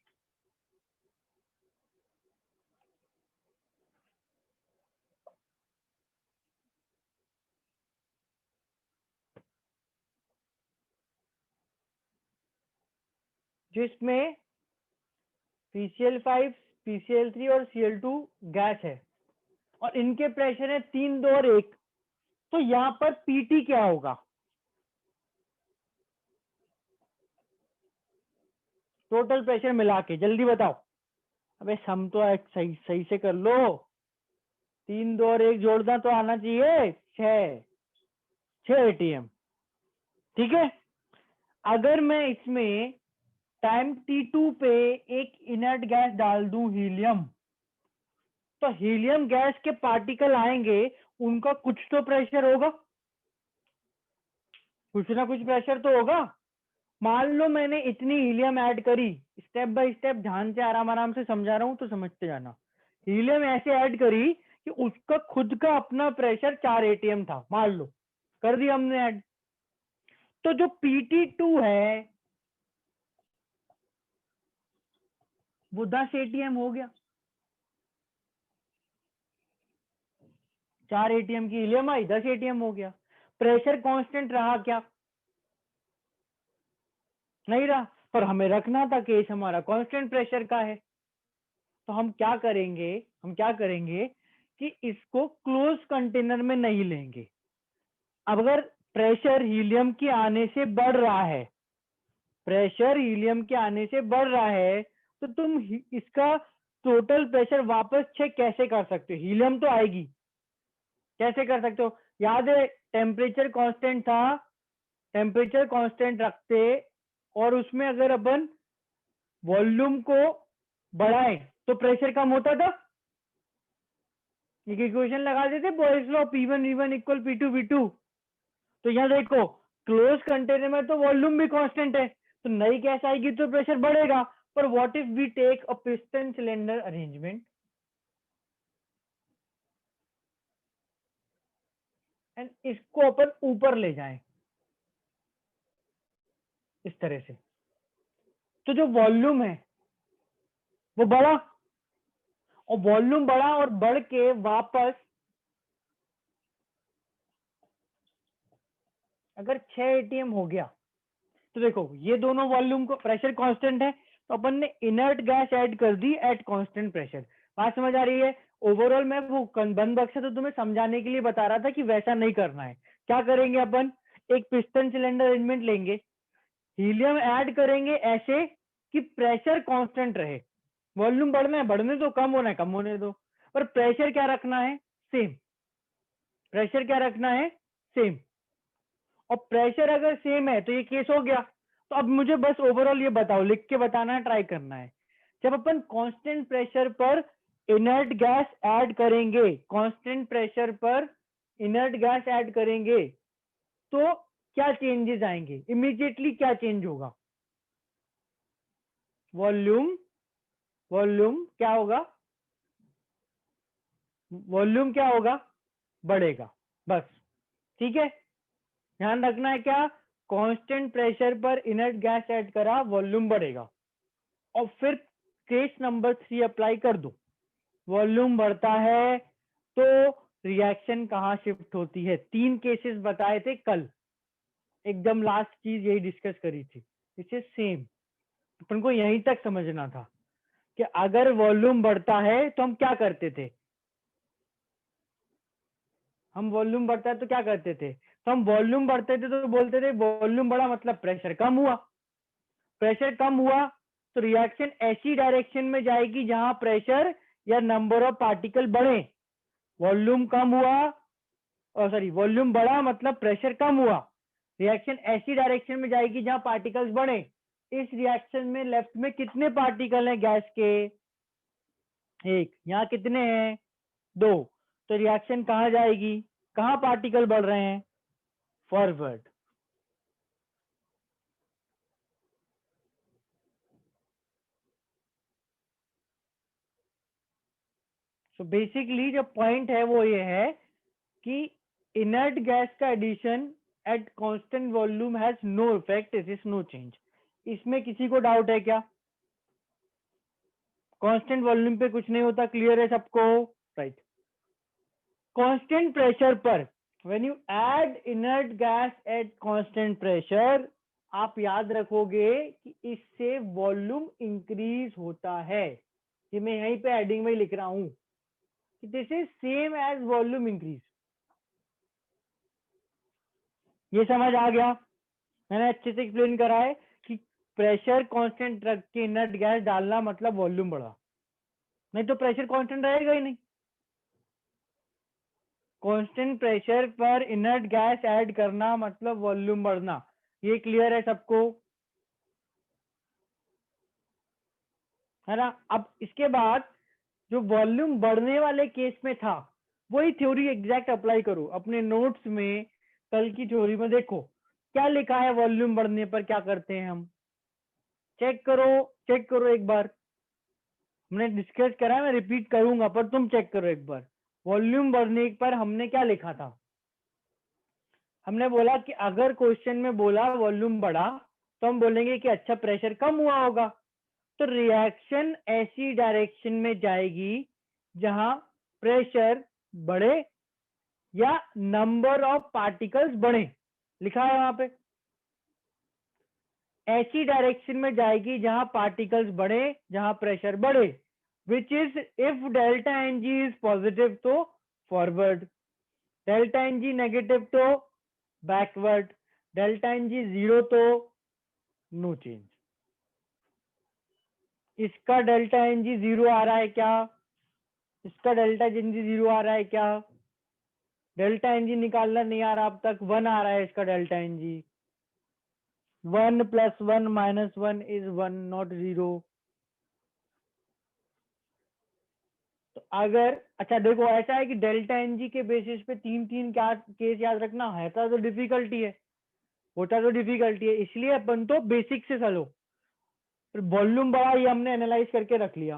जिसमें PCl5, PCl3 और Cl2 गैस है, और इनके प्रेशर है 3, 2 और 1, तो यहाँ पर PT क्या होगा? टोटल प्रेशर मिला के जल्दी बताओ। अबे सम तो सही सही से कर लो, 3, 2 और 1 जोड़ना तो आना चाहिए, 6 atm। ठीक है, अगर मैं इसमें टाइम T2 पे एक इनर्ट गैस डाल दूं हीलियम, तो हीलियम गैस के पार्टिकल आएंगे, उनका कुछ तो प्रेशर होगा, कुछ ना कुछ प्रेशर तो होगा। मान लो मैंने इतनी हीलियम ऐड करी, स्टेप बाय स्टेप ध्यान से आराम आराम से समझा रहा हूं तो समझते जाना। हीलियम ऐसे ऐड करी कि उसका खुद का अपना प्रेशर 4 atm था, मान लो, कर दिया हमने ऐड, तो जो PT2 है वो 10 atm हो गया। 4 एटीएम की हीलियम आई, 10 एटीएम हो गया। प्रेशर कांस्टेंट रहा क्या? नहीं रहा, पर हमें रखना था केस हमारा कांस्टेंट प्रेशर का है। तो हम क्या करेंगे कि इसको क्लोज कंटेनर में नहीं लेंगे। अब अगर प्रेशर हीलियम के आने से बढ़ रहा है, प्रेशर हीलियम के आने से बढ़ रहा है, तो तुम इसका टोटल प्रेशर वापस चेक कैसे कर सकते हो? हीलियम तो आएगी, कैसे कर सकते हो? याद है टेम्परेचर कांस्टेंट था, टेम्परेचर कांस्टेंट रखते और उसमें अगर अपन वॉल्यूम को बढ़ाएं तो प्रेशर कम होता था। इक्वेशन लगा देते boys law, P1 V1 equal P2 V2। तो यहाँ देखो क्लोज कंटेनर में तो वॉल्यूम भी कांस्टेंट है, तो नई गैस आएगी तो प्रेशर बढ़ेगा। पर what if we take a piston cylinder arrangement and इसको अपन ऊपर ले जाएं इस तरह से, तो जो वॉल्यूम है वो बढ़ा, और वॉल्यूम बढ़ा और बढ़ के वापस अगर 6 एटीएम हो गया, तो देखो ये दोनों वॉल्यूम को प्रेशर कांस्टेंट है, तो अपन ने इनर्ट गैस ऐड कर दी एट कांस्टेंट प्रेशर। बात समझ आ रही है? ओवरऑल मैं वो बंद बक्सा तो तुम्हें समझाने के लिए बता रहा था कि वैसा नहीं करना है। क्या करेंगे अपन? एक पिस्टन सिलेंडर अरेंजमेंट लेंगे, हीलियम ऐड करेंगे ऐसे कि प्रेशर कांस्टेंट रहे। वॉल्यूम बढ़ना है बढ़ने दो, कम होना है कम होने दो, पर प्रेशर क्या रखना है? सेम। प्रेशर क्या रखना है? सेम। और प्रेशर अगर सेम है तो ये केस हो गया। तो अब मुझे बस ओवरऑल ये बताओ, लिख के बताना है, ट्राई करना है। जब अपन कांस्टेंट प्रेशर पर इनर्ट गैस ऐड करेंगे, कांस्टेंट प्रेशर पर इनर्ट गैस ऐड करेंगे, तो क्या चेंजेस आएंगे? इमीडिएटली क्या चेंज होगा? वॉल्यूम, वॉल्यूम क्या होगा? वॉल्यूम क्या होगा? बढ़ेगा, बस। ठीक है, ध्यान रखना है क्या? कांस्टेंट प्रेशर पर इनर्ट गैस ऐड करा, वॉल्यूम बढ़ेगा। और फिर केस नंबर 3 अप्लाई कर दो। वॉल्यूम बढ़ता है तो रिएक्शन कहाँ शिफ्ट होती है? 3 केसेस बताए थे कल, एकदम लास्ट चीज यही डिस्कस करी थी। इट्स सेम, अपन को यहीं तक समझना था कि अगर वॉल्यूम बढ़ता है तो हम क्या करते थे। हम वॉल्यूम बढ़ता है तो क्या करते थे? तो हम वॉल्यूम बढ़ते थे तो बोलते थे वॉल्यूम बढ़ा मतलब प्रेशर कम हुआ। प्रेशर कम हुआ तो रिएक्शन ऐसी डायरेक्शन में जाएगी जहां प्रेशर या नंबर ऑफ पार्टिकल बढ़े। वॉल्यूम कम हुआ, सॉरी वॉल्यूम बढ़ा मतलब प्रेशर कम हुआ, रिएक्शन ऐसी डायरेक्शन में जाएगी जहां पार्टिकल्स बढ़े। इस रिएक्शन में लेफ्ट में कितने पार्टिकल हैं गैस के? 1। यहाँ कितने हैं? 2। तो रिएक्शन कहाँ जाएगी? कहाँ पार्टिकल बढ़ रहे हैं? फॉरवर्ड। सो बेसिकली जो पॉइंट है वो ये है कि इनर्ट गैस का addition at constant volume has no effect, it is no change. इसमें किसी को डाउट है क्या? कांस्टेंट वॉल्यूम पे कुछ नहीं होता, क्लियर है सबको? राइट। कांस्टेंट प्रेशर पर when you add inert gas at constant pressure, आप याद रखोगे कि इससे वॉल्यूम इंक्रीज होता है। ये मैं यहीं पे एडिंग में लिख रहा हूं कि this is same as volume increase. ये समझ आ गया? मैंने अच्छे से एक्सप्लेन करा है कि प्रेशर कांस्टेंट रख के इनर्ट गैस डालना मतलब वॉल्यूम बढ़ा, नहीं तो प्रेशर कांस्टेंट रहेगा ही नहीं। कांस्टेंट प्रेशर पर इनर्ट गैस ऐड करना मतलब वॉल्यूम बढ़ना। ये क्लियर है सबको? है ना? अब इसके बाद जो वॉल्यूम बढ़ने वाले केस में था वही थ्योरी एग्जैक्ट अप्लाई करो अपने नोट्स में। कल की थ्योरी में देखो क्या लिखा है, वॉल्यूम बढ़ने पर क्या करते हैं हम। चेक करो, चेक करो एक बार। हमने डिस्कस करा है, मैं रिपीट करूंगा पर तुम चेक करो एक बार। वॉल्यूम बढ़ने पर हमने क्या लिखा था? हमने बोला कि अगर क्वेश्चन में बोला वॉल्यूम बढ़ा तो हम बोलेंगे कि अच्छा प्रेशर कम हुआ होगा। तो रिएक्शन ऐसी डायरेक्शन में जाएगी जहां प्रेशर बढ़े या नंबर ऑफ पार्टिकल्स बढ़े, लिखा है वहां पे। ऐसी डायरेक्शन में जाएगी जहां पार्टिकल्स बढ़े, जहां प्रेशर बढ़े, which is if delta N G is positive तो forward, delta N G negative तो backward, delta N G zero तो नो चेंज। इसका डेल्टा एन जी जीरो आ रहा है क्या? इसका डेल्टा एन जी जीरो आ रहा है क्या? डेल्टा एन जी निकालना नहीं आ रहा अब तक, वन आ रहा है इसका delta N G. 1 + 1 - 1 is 1, not 0। तो अगर अच्छा देखो, ऐसा है कि डेल्टा एन जी के बेसिस पे तीन तीन क्या केस याद रखना है, तो डिफिकल्टी है, होता तो डिफिकल्टी है, इसलिए अपन तो बेसिक से चलो। फिर वॉल्यूम बढ़ा, ये हमने एनालाइज करके रख लिया।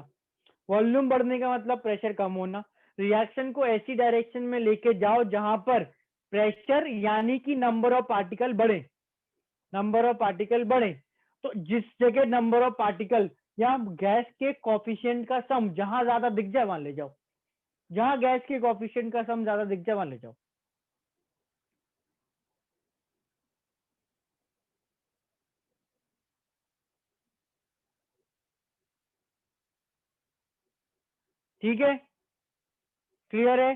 वॉल्यूम बढ़ने का मतलब प्रेशर कम होना। रिएक्शन को ऐसी डायरेक्शन में लेके जाओ जहां पर प्रेशर यानी कि नंबर ऑफ पार्टिकल बढ़े, नंबर ऑफ पार्टिकल बढ़े। तो जिस जगह नंबर ऑफ पार्टिकल या गैस के कोफिशिएंट का सम जहां ज्यादा दिख जाए वहां ले जाओ, जहां गैस के कोफिशिएंट का सम ज्यादा दिख जाए वहां ले जाओ। ठीक है, क्लियर है?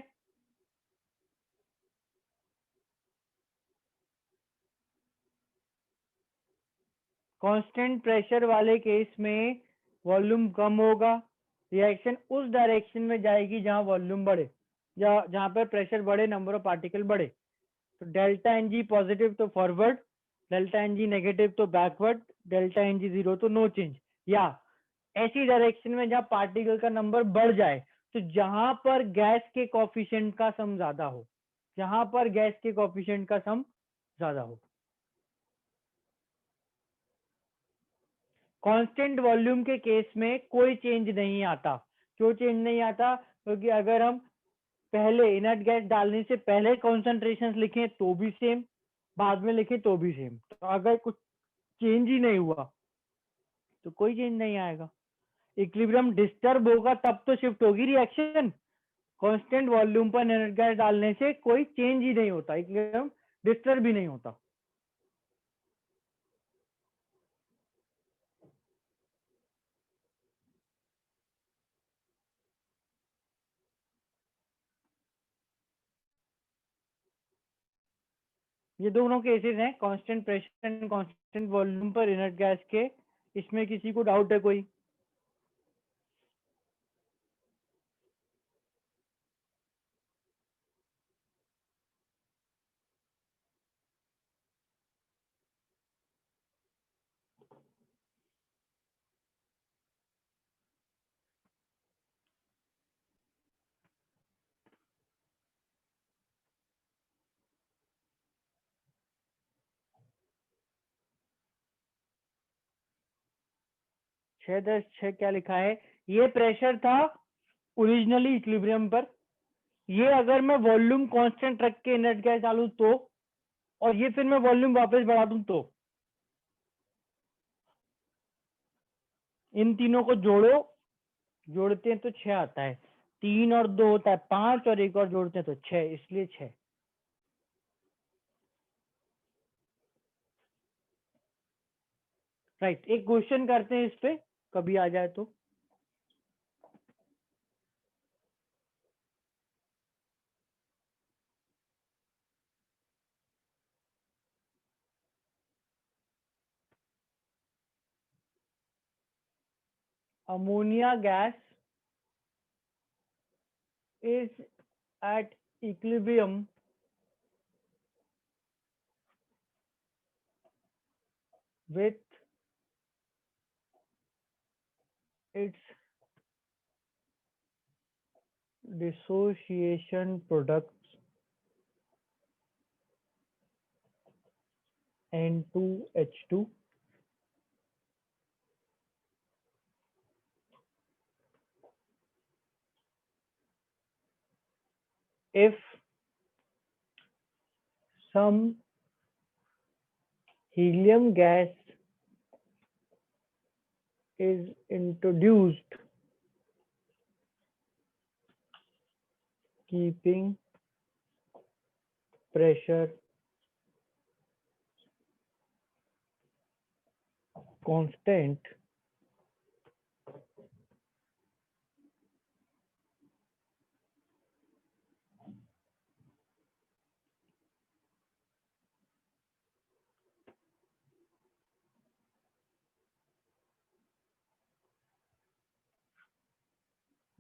कांस्टेंट प्रेशर वाले केस में वॉल्यूम कम होगा, रिएक्शन उस डायरेक्शन में जाएगी जहां वॉल्यूम बढ़े, या जहां पर प्रेशर बढ़े, नंबर ऑफ पार्टिकल बढ़े। तो डेल्टा एन जी पॉजिटिव तो forward, delta N G negative तो backward, delta N G zero तो नो चेंज। या ऐसी डायरेक्शन में जहां पार्टिकल का नंबर बढ़ जाए, तो जहां पर गैस के कोफिशिएंट का सम ज्यादा हो, जहां पर गैस के कोफिशिएंट का सम ज्यादा हो। कांस्टेंट वॉल्यूम के केस में कोई चेंज नहीं आता। क्यों चेंज नहीं आता? क्योंकि अगर हम पहले इनर्ट गैस डालने से पहले कॉन्सेंट्रेशन लिखें तो भी सेम, बाद में लिखें तो भी सेम। तो अगर कुछ चेंज ही नहीं हुआ तो कोई चेंज नहीं आएगा। इक्विलिब्रियम डिस्टर्ब होगा तब तो शिफ्ट होगी रिएक्शन। कांस्टेंट वॉल्यूम पर इनर्ट गैस डालने से कोई चेंज ही नहीं होता, इक्विलिब्रियम डिस्टर्ब भी नहीं होता। ये दोनों केसेस हैं, constant pressure and constant volume पर इनर्ट गैस के। इसमें किसी को डाउट है कोई? छह दस छह क्या लिखा है? ये प्रेशर था ओरिजिनली इक्विलिब्रियम पर। ये अगर मैं वॉल्यूम कांस्टेंट रख के इनर्ट गैस डालूं तो, और ये फिर मैं वॉल्यूम वापस बढ़ा दूं तो, इन तीनों को जोड़ो, जोड़ते हैं तो छह आता है। तीन और दो होता है पांच, और एक और जोड़ते हैं तो छह, इसलिए छह। राइट, एक क्वेश्चन करते हैं इस पे, कभी आ जाए तो। Ammonia gas is at equilibrium with its dissociation products N2H2 if some helium gas is introduced, keeping pressure constant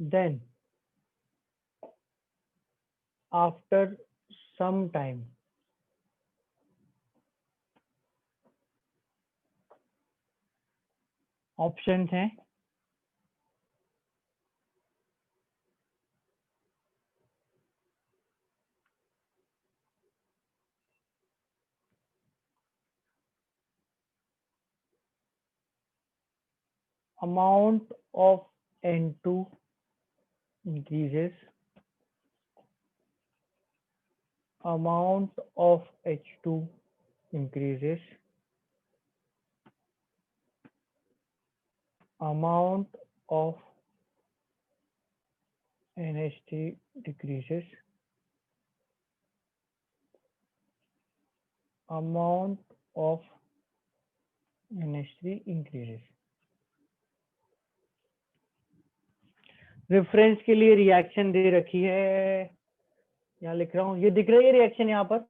then after some time option हैं amount of N2 increases, amount of H2 increases, amount of NH3 decreases, amount of NH3 increases. Reference के लिए reaction दे रखी है, यहाँ लिख रहा हूँ, ये दिख रही है रिएक्शन यहाँ पर।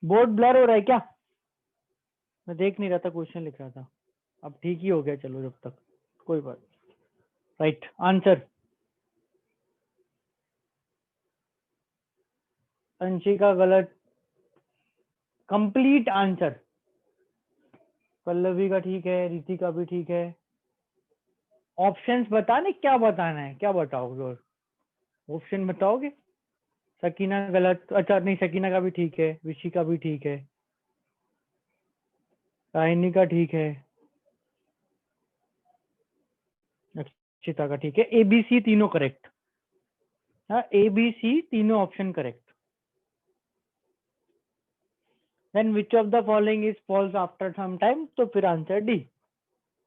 बोर्ड ब्लर हो रहा है क्या? मैं देख नहीं रहा था, क्वेश्चन लिख रहा था। अब ठीक ही हो गया, चलो जब तक कोई बात। राइट आंसर अंशिका गलत, कंप्लीट आंसर। पल्लवी का ठीक है, रीति का भी ठीक है। ऑप्शंस बताने, क्या बताना है, क्या बताओगे? और ऑप्शन बताओगे? सकीना गलत, अच्छा नहीं, सकीना का भी ठीक है, विशी का भी ठीक है, राहिनी का ठीक है, अक्षिता का ठीक है। एबीसी तीनों करेक्ट। हाँ, एबीसी तीनों option correct. Then which of the following is false after some time, तो फिर आंसर डी।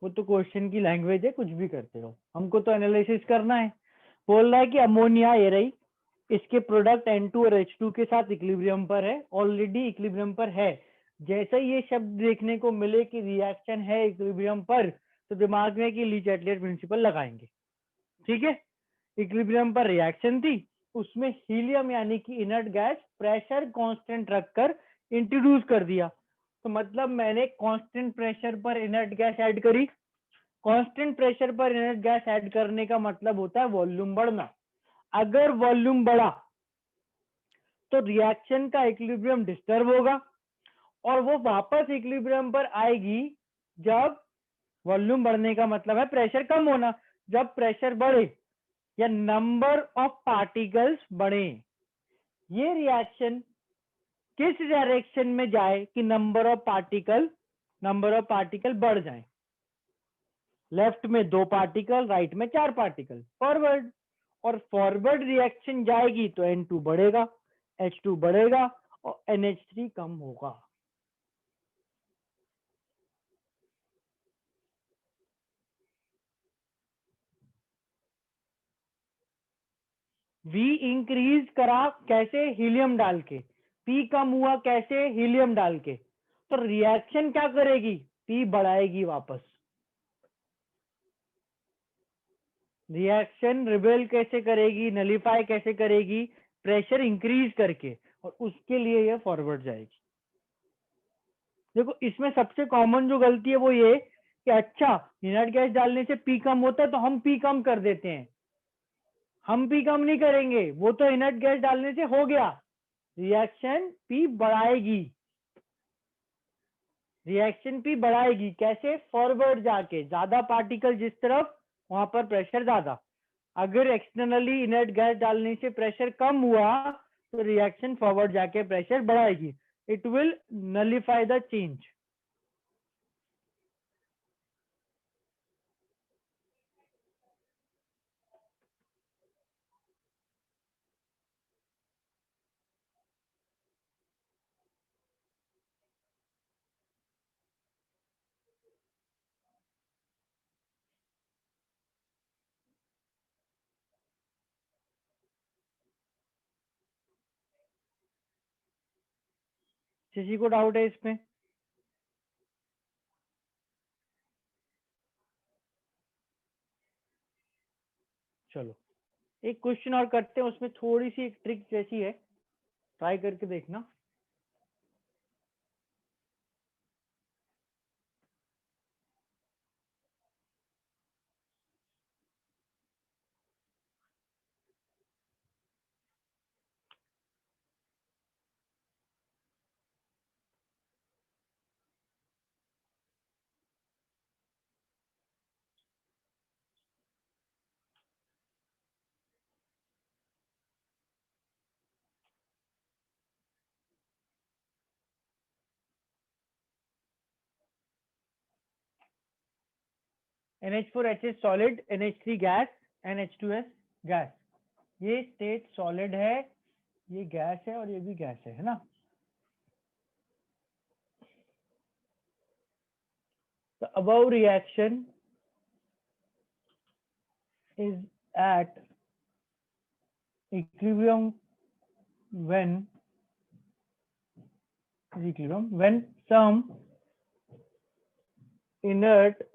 वो तो क्वेश्चन की लैंग्वेज है, कुछ भी करते हो, हमको तो एनालिसिस करना है। बोल रहा है कि अमोनिया, ये रही, इसके प्रोडक्ट N2 और H2 के साथ इक्विलिब्रियम पर है, ऑलरेडी इक्विलिब्रियम पर है। जैसे ही ये शब्द देखने को मिले कि रिएक्शन है इक्विलिब्रियम पर, तो दिमाग में कि ली चैटलियर प्रिंसिपल लगाएंगे। ठीक है, इक्विलिब्रियम पर रिएक्शन थी, उसमें हीलियम यानी कि इनर्ट गैस प्रेशर कांस्टेंट रखकर इंट्रोड्यूस कर दिया, तो मतलब मैंने कांस्टेंट प्रेशर पर इनर्ट गैस ऐड करी। कांस्टेंट प्रेशर पर इनर्ट गैस ऐड करने का मतलब होता है वॉल्यूम बढ़ना। अगर वॉल्यूम बढ़ा तो रिएक्शन का इक्विलिब्रियम डिस्टर्ब होगा, और वो वापस इक्विलिब्रियम पर आएगी जब वॉल्यूम बढ़ने का मतलब है प्रेशर कम होना। जब प्रेशर बढ़े या नंबर ऑफ पार्टिकल्स बढ़े, ये रिएक्शन किस डायरेक्शन में जाए कि नंबर ऑफ पार्टिकल बढ़ जाए? लेफ्ट में 2 पार्टिकल, राइट में 4 पार्टिकल, फॉरवर्ड। और फॉरवर्ड रिएक्शन जाएगी तो N2 बढ़ेगा, H2 बढ़ेगा और NH3 कम होगा। V इंक्रीज करा कैसे? हीलियम डाल के। P कम हुआ कैसे? हीलियम डाल के। तो रिएक्शन क्या करेगी? P बढ़ाएगी वापस। रिएक्शन रिबेल कैसे करेगी, नलीफाई कैसे करेगी? प्रेशर इंक्रीज करके, और उसके लिए यह फॉरवर्ड जाएगी। देखो इसमें सबसे कॉमन जो गलती है वो ये कि अच्छा इनर्ट गैस डालने से पी कम होता है तो हम पी कम कर देते हैं। हम पी कम नहीं करेंगे, वो तो इनर्ट गैस डालने से हो गया। रिएक्शन पी बढ़ाएगी, रिएक्शन पी बढ़ाएगी कैसे? फॉरवर्ड जाके, ज्यादा पार्टिकल जिस तरफ वहां पर प्रेशर ज्यादा। अगर एक्सटर्नली इनर्ट गैस डालने से प्रेशर कम हुआ तो रिएक्शन फॉरवर्ड जाके प्रेशर बढ़ाएगी। It will nullify the change. किसी को डाउट है इसमें? चलो एक क्वेश्चन और करते हैं, उसमें थोड़ी सी एक ट्रिक जैसी है, ट्राई करके देखना। NH4HH solid, NH3 gas, NH2S gas. ये स्टेट सॉलिड है, ये गैस है और ये भी गैस है ना? The above reaction is at equilibrium when some inert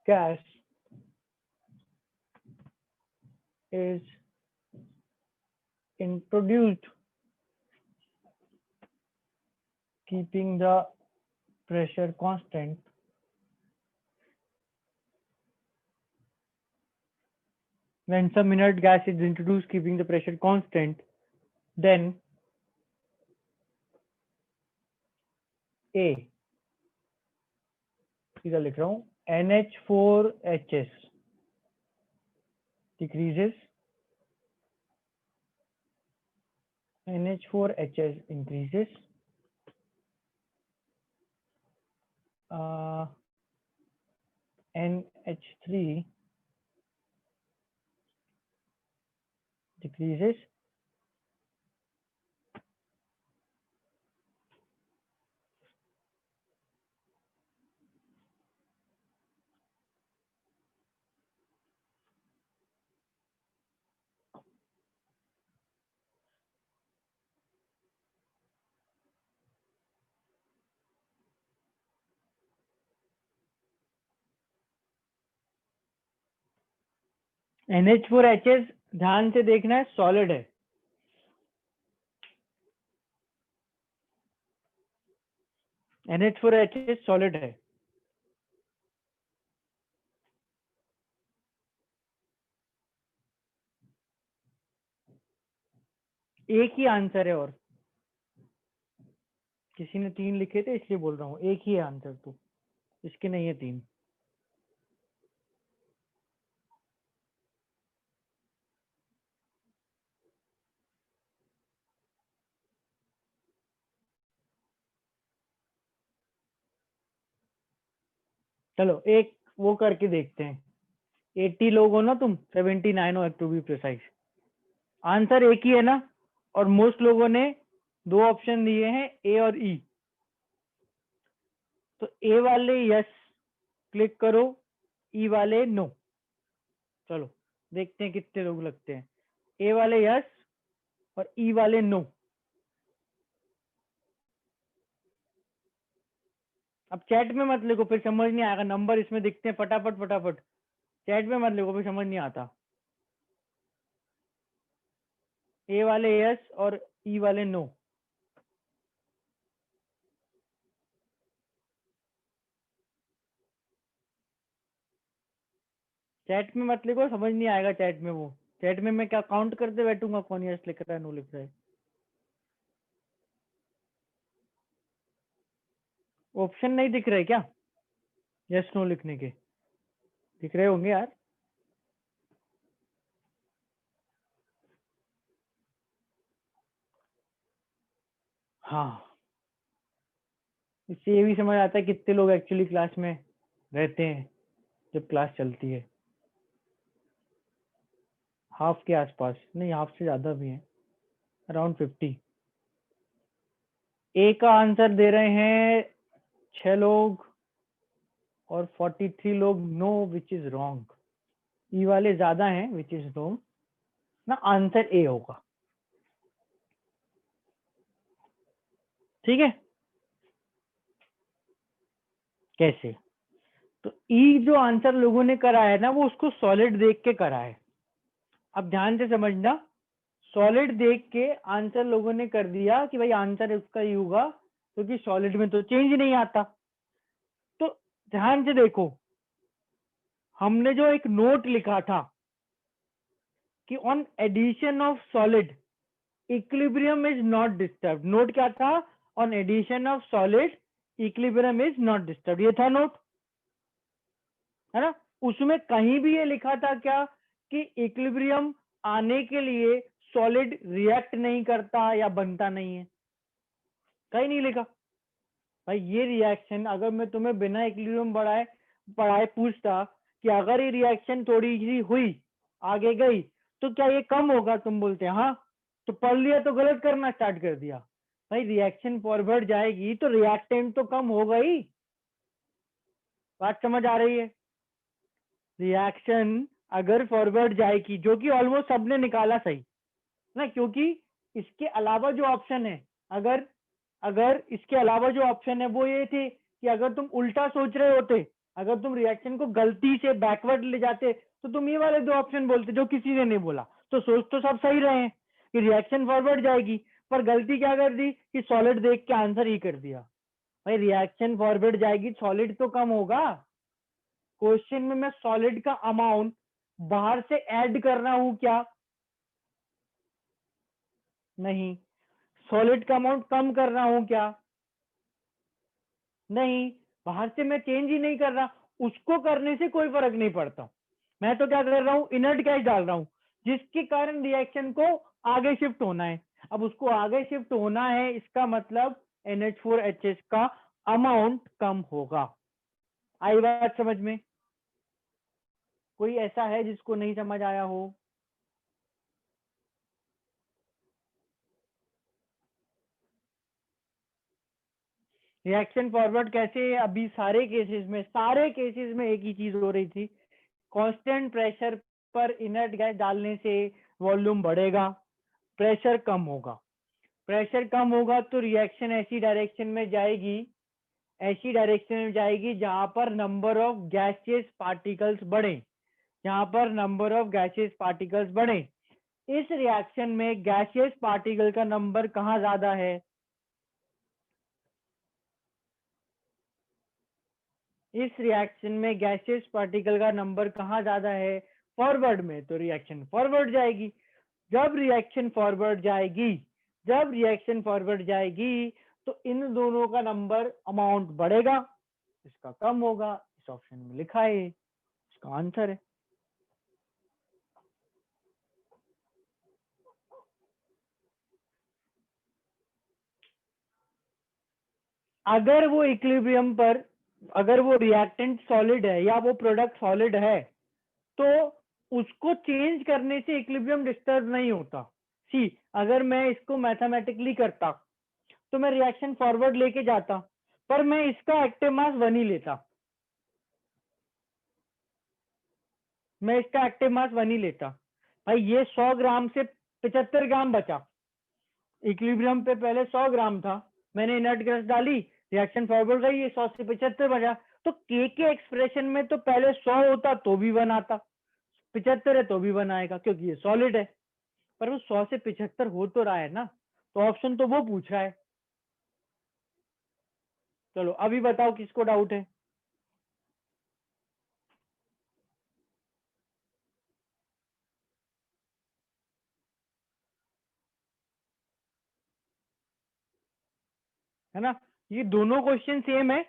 gas is introduced, keeping the pressure constant. When some inert gas is introduced, keeping the pressure constant, then A, सीधा लिख रहा हूँ, NH4HS decreases, NH4HS increases, NH3 decreases, NH4HS ध्यान से देखना है, solid है। NH4HS solid है। एक ही आंसर है, और किसी ने 3 लिखे थे इसलिए बोल रहा हूँ, एक ही है आंसर, तो इसके नहीं है 3। चलो एक वो करके देखते हैं। 80 लोग हो ना तुम, 79 हो टू बी प्रिसाइज। आंसर एक ही है ना? और मोस्ट लोगों ने 2 ऑप्शन दिए हैं, ए और ई। तो ए वाले यस क्लिक करो, ई वाले नो। चलो देखते हैं कितने लोग लगते हैं। ए वाले यस और ई वाले नो। अब चैट में मत लिखो, फिर समझ नहीं आएगा। नंबर इसमें दिखते हैं, फटाफट फटाफट चैट में मत लिखो, फिर समझ नहीं आता। ए वाले यस और ई वाले नो। चैट में मत लिखो, समझ नहीं आएगा चैट में। वो चैट में मैं क्या काउंट करते बैठूंगा कौन यस लिख रहा है नो लिख रहा है। ऑप्शन नहीं दिख रहे क्या यस नो लिखने के? दिख रहे होंगे यार। हाँ, इससे ये भी समझ आता है कितने लोग एक्चुअली क्लास में रहते हैं जब क्लास चलती है। हाफ के आसपास, नहीं हाफ से ज्यादा भी है, अराउंड 50। ए का आंसर दे रहे हैं 6 लोग और 43 लोग नो, विच इज रॉन्ग। ई वाले ज्यादा हैं, विच इज रॉन्ग ना, आंसर ए होगा। ठीक है, कैसे? तो ई जो आंसर लोगों ने करा है ना, वो उसको सॉलिड देख के करा है। अब ध्यान से समझना, सॉलिड देख के आंसर लोगों ने कर दिया कि भाई आंसर उसका ही होगा, क्योंकि सॉलिड में तो चेंज नहीं आता। तो ध्यान से देखो, हमने जो एक नोट लिखा था कि on addition of solid equilibrium is not disturb, note क्या था? On addition of solid equilibrium is not disturb, ये था नोट, है ना? उसमें कहीं भी ये लिखा था क्या कि इक्विलिब्रियम आने के लिए सॉलिड रिएक्ट नहीं करता या बनता नहीं है? कहीं नहीं लिखा। भाई ये रिएक्शन अगर मैं तुम्हें बिना इक्विलिब्रियम बढ़ाए पढ़ाए पूछता कि अगर ये रिएक्शन थोड़ी सी हुई आगे गई तो क्या ये कम होगा, तुम बोलते हाँ, तो पढ़ लिया तो गलत करना स्टार्ट कर दिया। भाई रिएक्शन फॉरवर्ड जाएगी तो रिएक्टेंट तो कम होगा ही। बात समझ आ रही है? रिएक्शन अगर फॉरवर्ड जाएगी, जो कि ऑलमोस्ट सबने निकाला सही ना, क्योंकि इसके अलावा जो ऑप्शन है, अगर अगर इसके अलावा जो ऑप्शन है वो ये थे कि अगर तुम उल्टा सोच रहे होते, अगर तुम रिएक्शन को गलती से बैकवर्ड ले जाते तो तुम ये वाले दो ऑप्शन बोलते जो किसी ने नहीं बोला। तो सोच तो सब सही रहे हैं कि रिएक्शन फॉरवर्ड जाएगी, पर गलती क्या कर दी कि सॉलिड देख के आंसर ही कर दिया। भाई रिएक्शन फॉरवर्ड जाएगी, सॉलिड तो कम होगा। क्वेश्चन में मैं सॉलिड का अमाउंट बाहर से ऐड कर रहा हूं क्या? नहीं। सॉलिड का अमाउंट कम कर रहा हूं क्या? नहीं। बाहर से मैं चेंज ही नहीं कर रहा, उसको करने से कोई फर्क नहीं पड़ता। मैं तो क्या कर रहा हूं, इनर्ट गैस डाल रहा हूं, जिसके कारण रिएक्शन को आगे शिफ्ट होना है। अब उसको आगे शिफ्ट होना है, इसका मतलब NH4HH का अमाउंट कम होगा। आई बात समझ में? कोई ऐसा है जिसको नहीं समझ आया हो? रिएक्शन फॉरवर्ड कैसे? अभी सारे केसेस में एक ही चीज हो रही थी, कांस्टेंट प्रेशर पर इनर्ट गैस डालने से वॉल्यूम बढ़ेगा, प्रेशर कम होगा। प्रेशर कम होगा तो रिएक्शन ऐसी डायरेक्शन में जाएगी, जहां पर नंबर ऑफ गैसियस पार्टिकल्स बढ़े, जहां पर नंबर ऑफ गैसियस पार्टिकल्स बढ़े। इस रिएक्शन में गैसियस पार्टिकल का नंबर कहाँ ज्यादा है? इस रिएक्शन में गैसियस पार्टिकल का नंबर कहाँ ज्यादा है? फॉरवर्ड में, तो रिएक्शन फॉरवर्ड जाएगी। जब रिएक्शन फॉरवर्ड जाएगी जब रिएक्शन फॉरवर्ड जाएगी तो इन दोनों का नंबर अमाउंट बढ़ेगा, इसका कम होगा। इस ऑप्शन में लिखा है, इसका आंसर है। अगर वो इक्विलिब्रियम पर, अगर वो रिएक्टेंट सॉलिड है या वो प्रोडक्ट सॉलिड है, तो उसको चेंज करने से इक्विलिब्रियम डिस्टर्ब नहीं होता। सी, अगर मैं इसको मैथमेटिकली करता तो मैं रिएक्शन फॉरवर्ड लेके जाता, पर मैं इसका एक्टिव मास 1 ही लेता, मैं इसका एक्टिव मास 1 ही लेता। भाई ये 100 ग्राम से 75 ग्राम बचा, इक्विलिब्रियम पे पहले 100 ग्राम था, मैंने इनर्ट गैस डाली, रिएक्शन फॉरवर्ड गई, ये 100 से 75 बचा। तो के एक्सप्रेशन में तो पहले 100 होता तो भी 1 आता, 75 है तो भी 1 आएगा, क्योंकि ये सॉलिड है। पर वो 100 से 75 हो तो रहा है ना, तो ऑप्शन तो वो पूछ रहा है। चलो अभी बताओ किसको डाउट है ना? ये दोनों क्वेश्चन सेम है,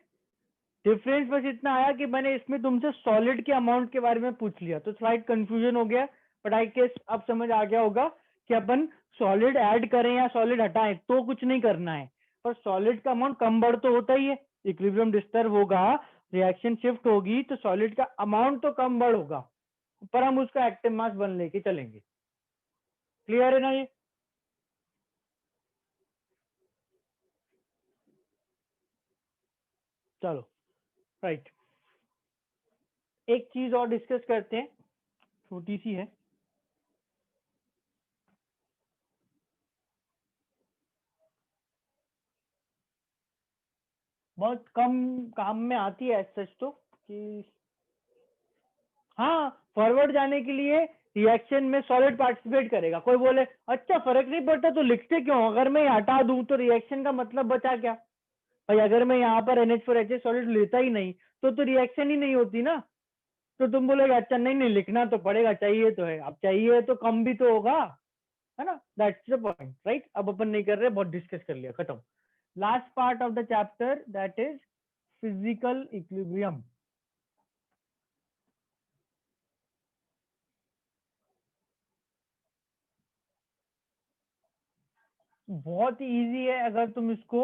डिफरेंस बस इतना आया कि मैंने इसमें तुमसे सॉलिड के अमाउंट के बारे में पूछ लिया, तो स्लाइड कंफ्यूजन हो गया, बट आई गेस अब समझ आ गया होगा कि अपन सॉलिड ऐड करें या सॉलिड हटाएं तो कुछ नहीं करना है, पर सॉलिड का अमाउंट कम बढ़ तो होता ही है, इक्विलिब्रियम डिस्टर्ब होगा, रिएक्शन शिफ्ट होगी तो सॉलिड का अमाउंट तो कम बढ़ होगा, पर हम उसका एक्टिव मास बन लेके चलेंगे। क्लियर है ना ये? चलो राइट, एक चीज और डिस्कस करते हैं, छोटी सी है, बहुत कम काम में आती है सच तो, कि हाँ फॉरवर्ड जाने के लिए रिएक्शन में सॉलिड पार्टिसिपेट करेगा, कोई बोले अच्छा फर्क नहीं पड़ता तो लिखते क्यों, अगर मैं हटा दूं तो रिएक्शन का मतलब बचा क्या भाई, अगर मैं यहाँ पर NH4HA सॉलिड लेता ही नहीं तो रिएक्शन ही नहीं होती ना, तो तुम बोलोगे अच्छा नहीं नहीं लिखना तो पड़ेगा, चाहिए तो है, अब चाहिए तो कम भी तो होगा, है ना, दैट्स द पॉइंट राइट। अब अपन नहीं कर रहे, बहुत डिस्कस कर लिया, खत्म। Last part of the chapter that is physical equilibrium. बहुत ही इजी है अगर तुम इसको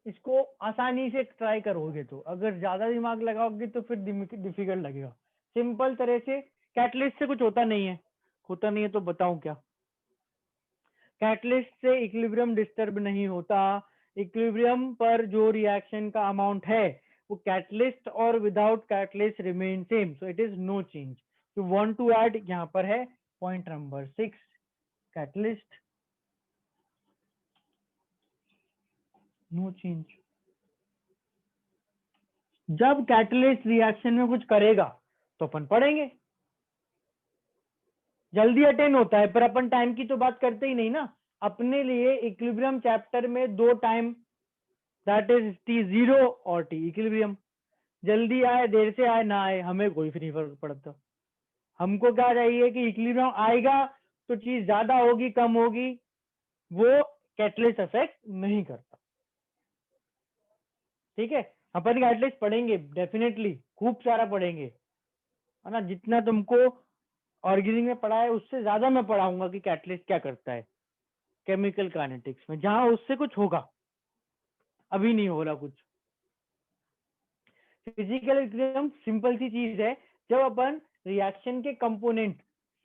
इसको आसानी से ट्राई करोगे तो, अगर ज्यादा दिमाग लगाओगे तो फिर डिफिकल्ट लगेगा। सिंपल तरह से कैटलिस्ट से कुछ होता नहीं है, होता नहीं है तो बताऊं क्या, कैटलिस्ट से इक्विलिब्रियम डिस्टर्ब नहीं होता, इक्विलिब्रियम पर जो रिएक्शन का अमाउंट है वो कैटलिस्ट और without catalyst remain same, so it is no change. You want to add, यहाँ पर है point number 6, catalyst no change. जब कैटलिस्ट रिएक्शन में कुछ करेगा तो अपन पढ़ेंगे, जल्दी अटेन होता है, पर अपन टाइम की तो बात करते ही नहीं ना, अपने लिए इक्विलिब्रियम चैप्टर में दो टाइम, दैट इज T0 और T इक्विलिब्रियम, जल्दी आए देर से आए ना आए हमें कोई नहीं फर्क पड़ता, हमको क्या चाहिए कि इक्विलिब्रियम आएगा तो चीज ज्यादा होगी कम होगी, वो कैटलिस्ट अफेक्ट नहीं करता। ठीक है, अपन कैटलिस्ट पढ़ेंगे डेफिनेटली, खूब सारा पढ़ेंगे, है ना, जितना तुमको ऑर्गेनिक में पढ़ा है उससे ज्यादा मैं पढ़ाऊंगा कि कैटलिस्ट क्या करता है केमिकल काइनेटिक्स में, जहां उससे कुछ होगा, अभी नहीं हो रहा कुछ। फिजिकल इक्विलिब्रियम सिंपल सी चीज है, जब अपन रिएक्शन के कंपोनेंट,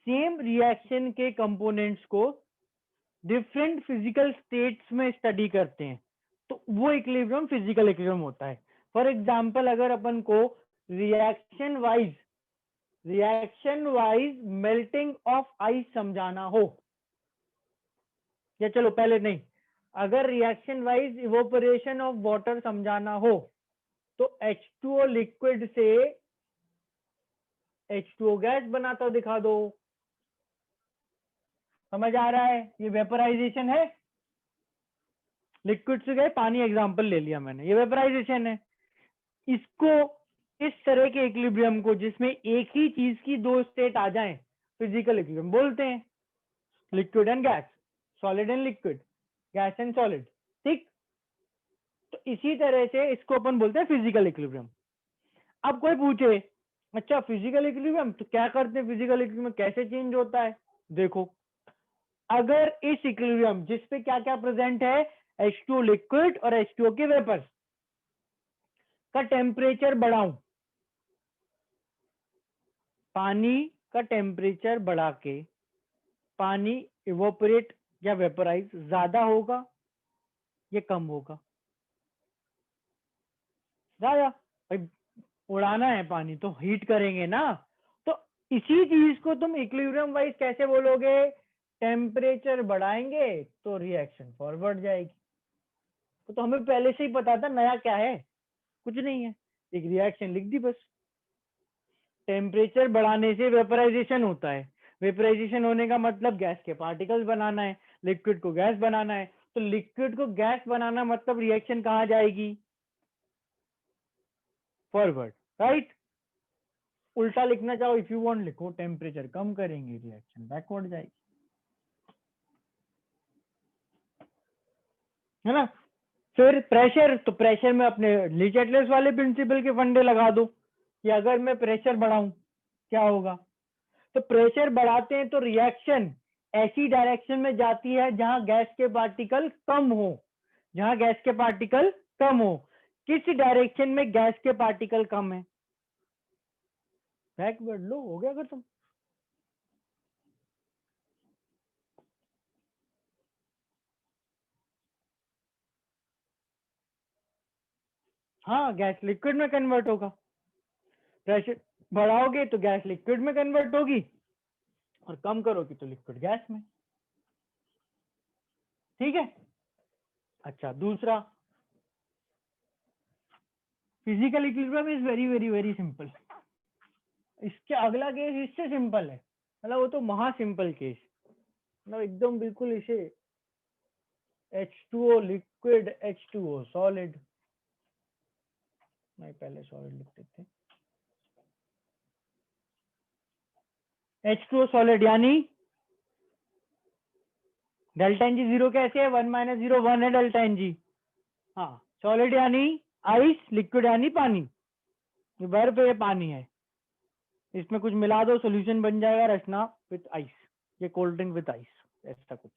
सेम रिएक्शन के कंपोनेंट्स को डिफरेंट फिजिकल स्टेट्स में स्टडी करते हैं तो वो इक्विलिब्रियम फिजिकल इक्विलिब्रियम होता है। फॉर एग्जांपल अगर अपन को reaction wise melting of ice समझाना हो, या चलो पहले नहीं, अगर reaction wise evaporation of water समझाना हो तो H2O लिक्विड से H2O गैस बनाता दिखा दो, समझ आ रहा है, ये वेपराइजेशन है, लिक्विड से गए पानी एग्जांपल ले लिया मैंने, ये वेपराइजेशन है। इसको, इस तरह के इक्विलिब्रियम को जिसमें एक ही चीज की दो स्टेट आ जाएं, फिजिकल इक्विलिब्रियम बोलते हैं, liquid and gas, solid and liquid, gas and solid, ठीक, तो इसी तरह से इसको अपन बोलते हैं फिजिकल इक्विलिब्रियम। अब कोई पूछे अच्छा फिजिकल इक्विलिब्रियम तो क्या करते हैं, फिजिकल इक्विलिब्रियम कैसे चेंज होता है, देखो अगर इस इक्विलिब्रियम जिसपे क्या क्या प्रेजेंट है, H2O लिक्विड और H2O के वेपर का टेम्परेचर बढ़ाऊं, पानी का टेम्परेचर बढ़ा के पानी इवोपरेट या वेपराइज ज्यादा होगा या कम होगा, ज्यादा, भाई उड़ाना है पानी तो हीट करेंगे ना, तो इसी चीज को तुम इक्विलिब्रियम वाइज कैसे बोलोगे, टेम्परेचर बढ़ाएंगे तो रिएक्शन फॉरवर्ड जाएगी, तो हमें पहले से ही पता था, नया क्या है, कुछ नहीं है, एक रिएक्शन लिख दी बस। टेम्परेचर बढ़ाने से वेपराइजेशन होता है, वेपराइजेशन होने का मतलब गैस के पार्टिकल्स बनाना है, लिक्विड को गैस बनाना है, तो लिक्विड को गैस बनाना मतलब रिएक्शन कहाँ जाएगी, फॉरवर्ड, राइट। उल्टा लिखना चाहो इफ यू वांट लिखो, टेम्परेचर कम करेंगे रिएक्शन बैकवर्ड जाएगी, है ना। फिर प्रेशर, तो प्रेशर में अपने ली चैटलेस वाले प्रिंसिपल के फंडे लगा दो कि अगर मैं प्रेशर बढ़ाऊं क्या होगा। तो प्रेशर बढ़ाते हैं तो रिएक्शन ऐसी डायरेक्शन में जाती है जहां गैस के पार्टिकल कम हो, जहां गैस के पार्टिकल कम हो। किस डायरेक्शन में गैस के पार्टिकल कम है? बैकवर्ड लो, हो गया खत्म। हाँ, गैस लिक्विड में कन्वर्ट होगा। प्रेशर बढ़ाओगे तो गैस लिक्विड में कन्वर्ट होगी, और कम करोगे तो लिक्विड गैस में। ठीक है। अच्छा, दूसरा physical equilibrium is very very very simple. इसके अगला केस इससे सिंपल है, मतलब वो तो महा सिंपल केस, मतलब एकदम बिल्कुल इसे H2O लिक्विड, H2O सॉलिड, नहीं पहले सॉलिड लिखते थे, H2O सॉलिड यानी डेल्टा एन जी जीरो कैसे है, 1 - 0 1 है डेल्टा एन जी। हाँ, सॉलिड यानी आइस, लिक्विड यानी पानी, ये बर्फ है, ये पानी है, इसमें कुछ मिला दो सॉल्यूशन बन जाएगा, रचना विथ आइस, ये कोल्ड ड्रिंक विथ आइस, ऐसा कुछ।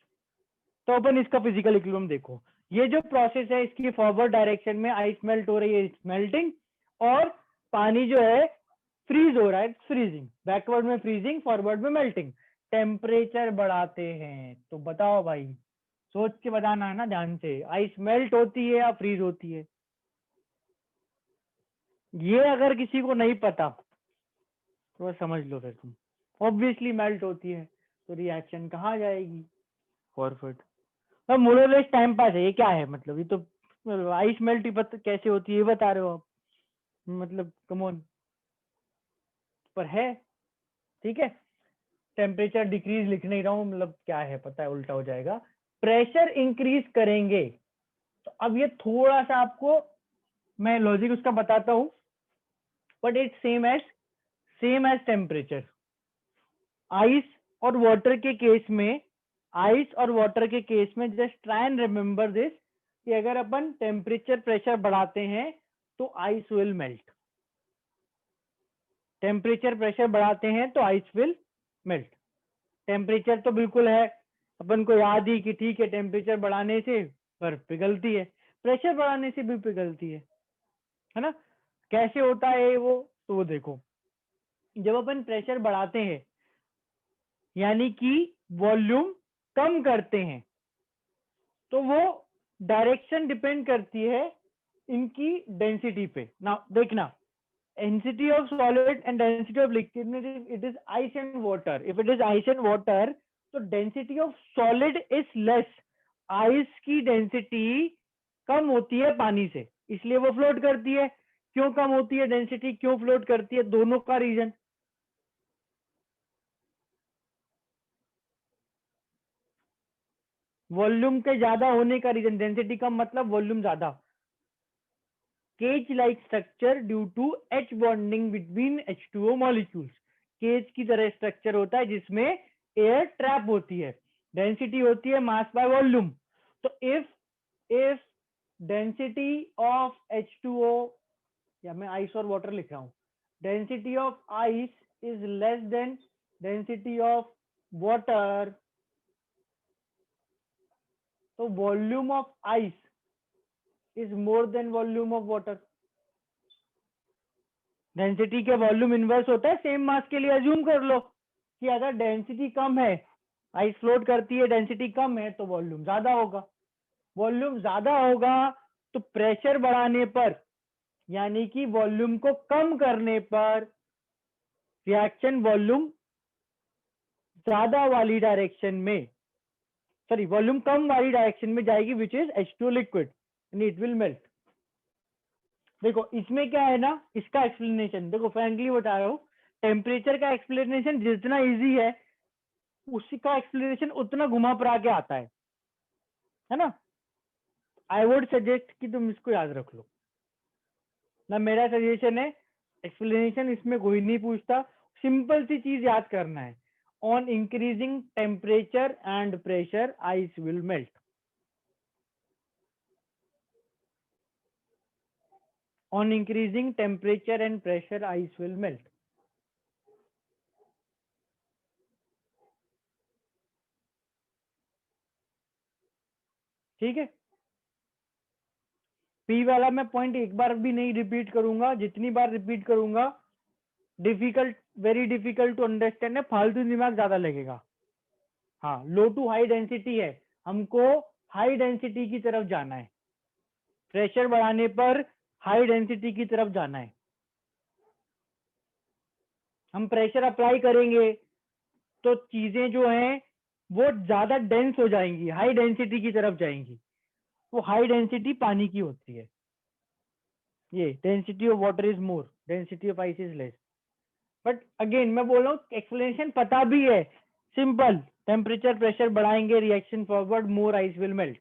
तो अपन इसका फिजिकल इक्विलिब्रियम देखो, ये जो प्रोसेस है इसकी फॉरवर्ड डायरेक्शन में आइस मेल्ट हो रही है, मेल्टिंग, और पानी जो है फ्रीज हो रहा है, फ्रीजिंग, बैकवर्ड में फ्रीजिंग, फॉरवर्ड में मेल्टिंग। टेम्परेचर बढ़ाते हैं तो बताओ भाई, सोच के बताना है ना ध्यान से, आइस मेल्ट होती है या फ्रीज होती है? ये अगर किसी को नहीं पता तो समझ लो फिर तुम, ऑब्वियसली मेल्ट होती है, तो रिएक्शन कहाँ जाएगी? फॉरवर्ड। अब मोरलेस टाइम पास है, ये क्या है मतलब, ये तो आइस मेल्ट कैसे होती है ये बता रहे हो आप, मतलब कम ऑन, पर है। ठीक है, टेम्परेचर डिक्रीज लिख नहीं रहा हूँ, मतलब क्या है पता है, उल्टा हो जाएगा। प्रेशर इंक्रीज करेंगे, तो अब ये थोड़ा सा आपको मैं लॉजिक उसका बताता हूँ, but it's same as temperature. Ice और वाटर के केस में, आइस और वाटर के केस में just try and remember this, कि अगर अपन टेम्परेचर प्रेशर बढ़ाते हैं तो ice will melt, temperature pressure बढ़ाते हैं तो आइस विल मेल्ट। टेम्परेचर तो बिल्कुल है, अपन को याद ही कि ठीक है, टेम्परेचर बढ़ाने से बर्फ पिघलती है, प्रेशर बढ़ाने से भी पिघलती है ना। कैसे होता है वो, तो वो देखो, जब अपन प्रेशर बढ़ाते हैं यानी कि वॉल्यूम कम करते हैं, तो वो डायरेक्शन डिपेंड करती है इनकी डेंसिटी पे ना। देखना, density of solid and density of liquid, it is ice and water. If it is ice and water, तो density of solid is less, ice की डेंसिटी कम होती है पानी से, इसलिए वो फ्लोट करती है। क्यों कम होती है डेंसिटी, क्यों फ्लोट करती है, दोनों का रीजन, वॉल्यूम के ज्यादा होने का रीजन, डेंसिटी कम मतलब वॉल्यूम ज्यादा। Cage like structure due to H bonding between H2O molecules, cage की तरह स्ट्रक्चर होता है जिसमें एयर ट्रैप होती है, डेंसिटी होती है मास बाय वॉल्यूम। तो इफ डेंसिटी ऑफ H2O, या मैं आइस और वाटर लिख रहा हूं, density of ice is less than density of water, तो volume of ice is more than volume of water. Density के वॉल्यूम इनवर्स होता है सेम मास के लिए। अज्यूम कर लो कि अगर डेंसिटी कम है, आइस फ्लोट करती है, डेंसिटी कम है, तो वॉल्यूम ज्यादा होगा, वॉल्यूम ज्यादा होगा तो प्रेशर बढ़ाने पर, यानी कि वॉल्यूम को कम करने पर, रिएक्शन वॉल्यूम ज्यादा वाली डायरेक्शन में, सॉरी वॉल्यूम कम वाली डायरेक्शन में जाएगी, which is H2 liquid, and it will melt. देखो इसमें क्या है ना, इसका एक्सप्लेनेशन देखो, फ्रैंकली बता रहा हूँ, टेम्परेचर का एक्सप्लेनेशन जितना इजी है, उसी का एक्सप्लेनेशन उतना घुमा फिरा के आता है ना। आई वुड सजेस्ट कि तुम इसको याद रख लो ना, मेरा सजेशन है, एक्सप्लेनेशन इसमें कोई नहीं पूछता, सिंपल सी चीज याद करना है, on increasing temperature and pressure ice will melt. On increasing temperature and pressure ice will melt. ठीक है, पी वाला मैं पॉइंट एक बार भी नहीं रिपीट करूंगा, जितनी बार रिपीट करूंगा difficult, very difficult to understand है, फालतू दिमाग ज्यादा लगेगा। हाँ, लो टू हाई डेंसिटी है, हमको हाई डेंसिटी की तरफ जाना है, प्रेशर बढ़ाने पर हाई डेंसिटी की तरफ जाना है। हम प्रेशर अप्लाई करेंगे तो चीजें जो हैं वो ज्यादा डेंस हो जाएंगी, हाई डेंसिटी की तरफ जाएंगी। वो हाई डेंसिटी पानी की होती है, ये density of water is more, density of ice is less. But again मैं बोल रहा हूँ एक्सप्लेनेशन पता भी है, सिंपल, टेम्परेचर प्रेशर बढ़ाएंगे, reaction forward, more ice will melt,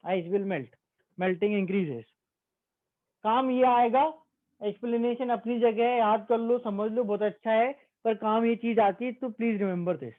ice will melt, melting increases. काम ये आएगा, एक्सप्लेनेशन अपनी जगह है, याद कर लो, समझ लो, बहुत अच्छा है, पर काम ये चीज आती है, तो प्लीज रिमेम्बर दिस।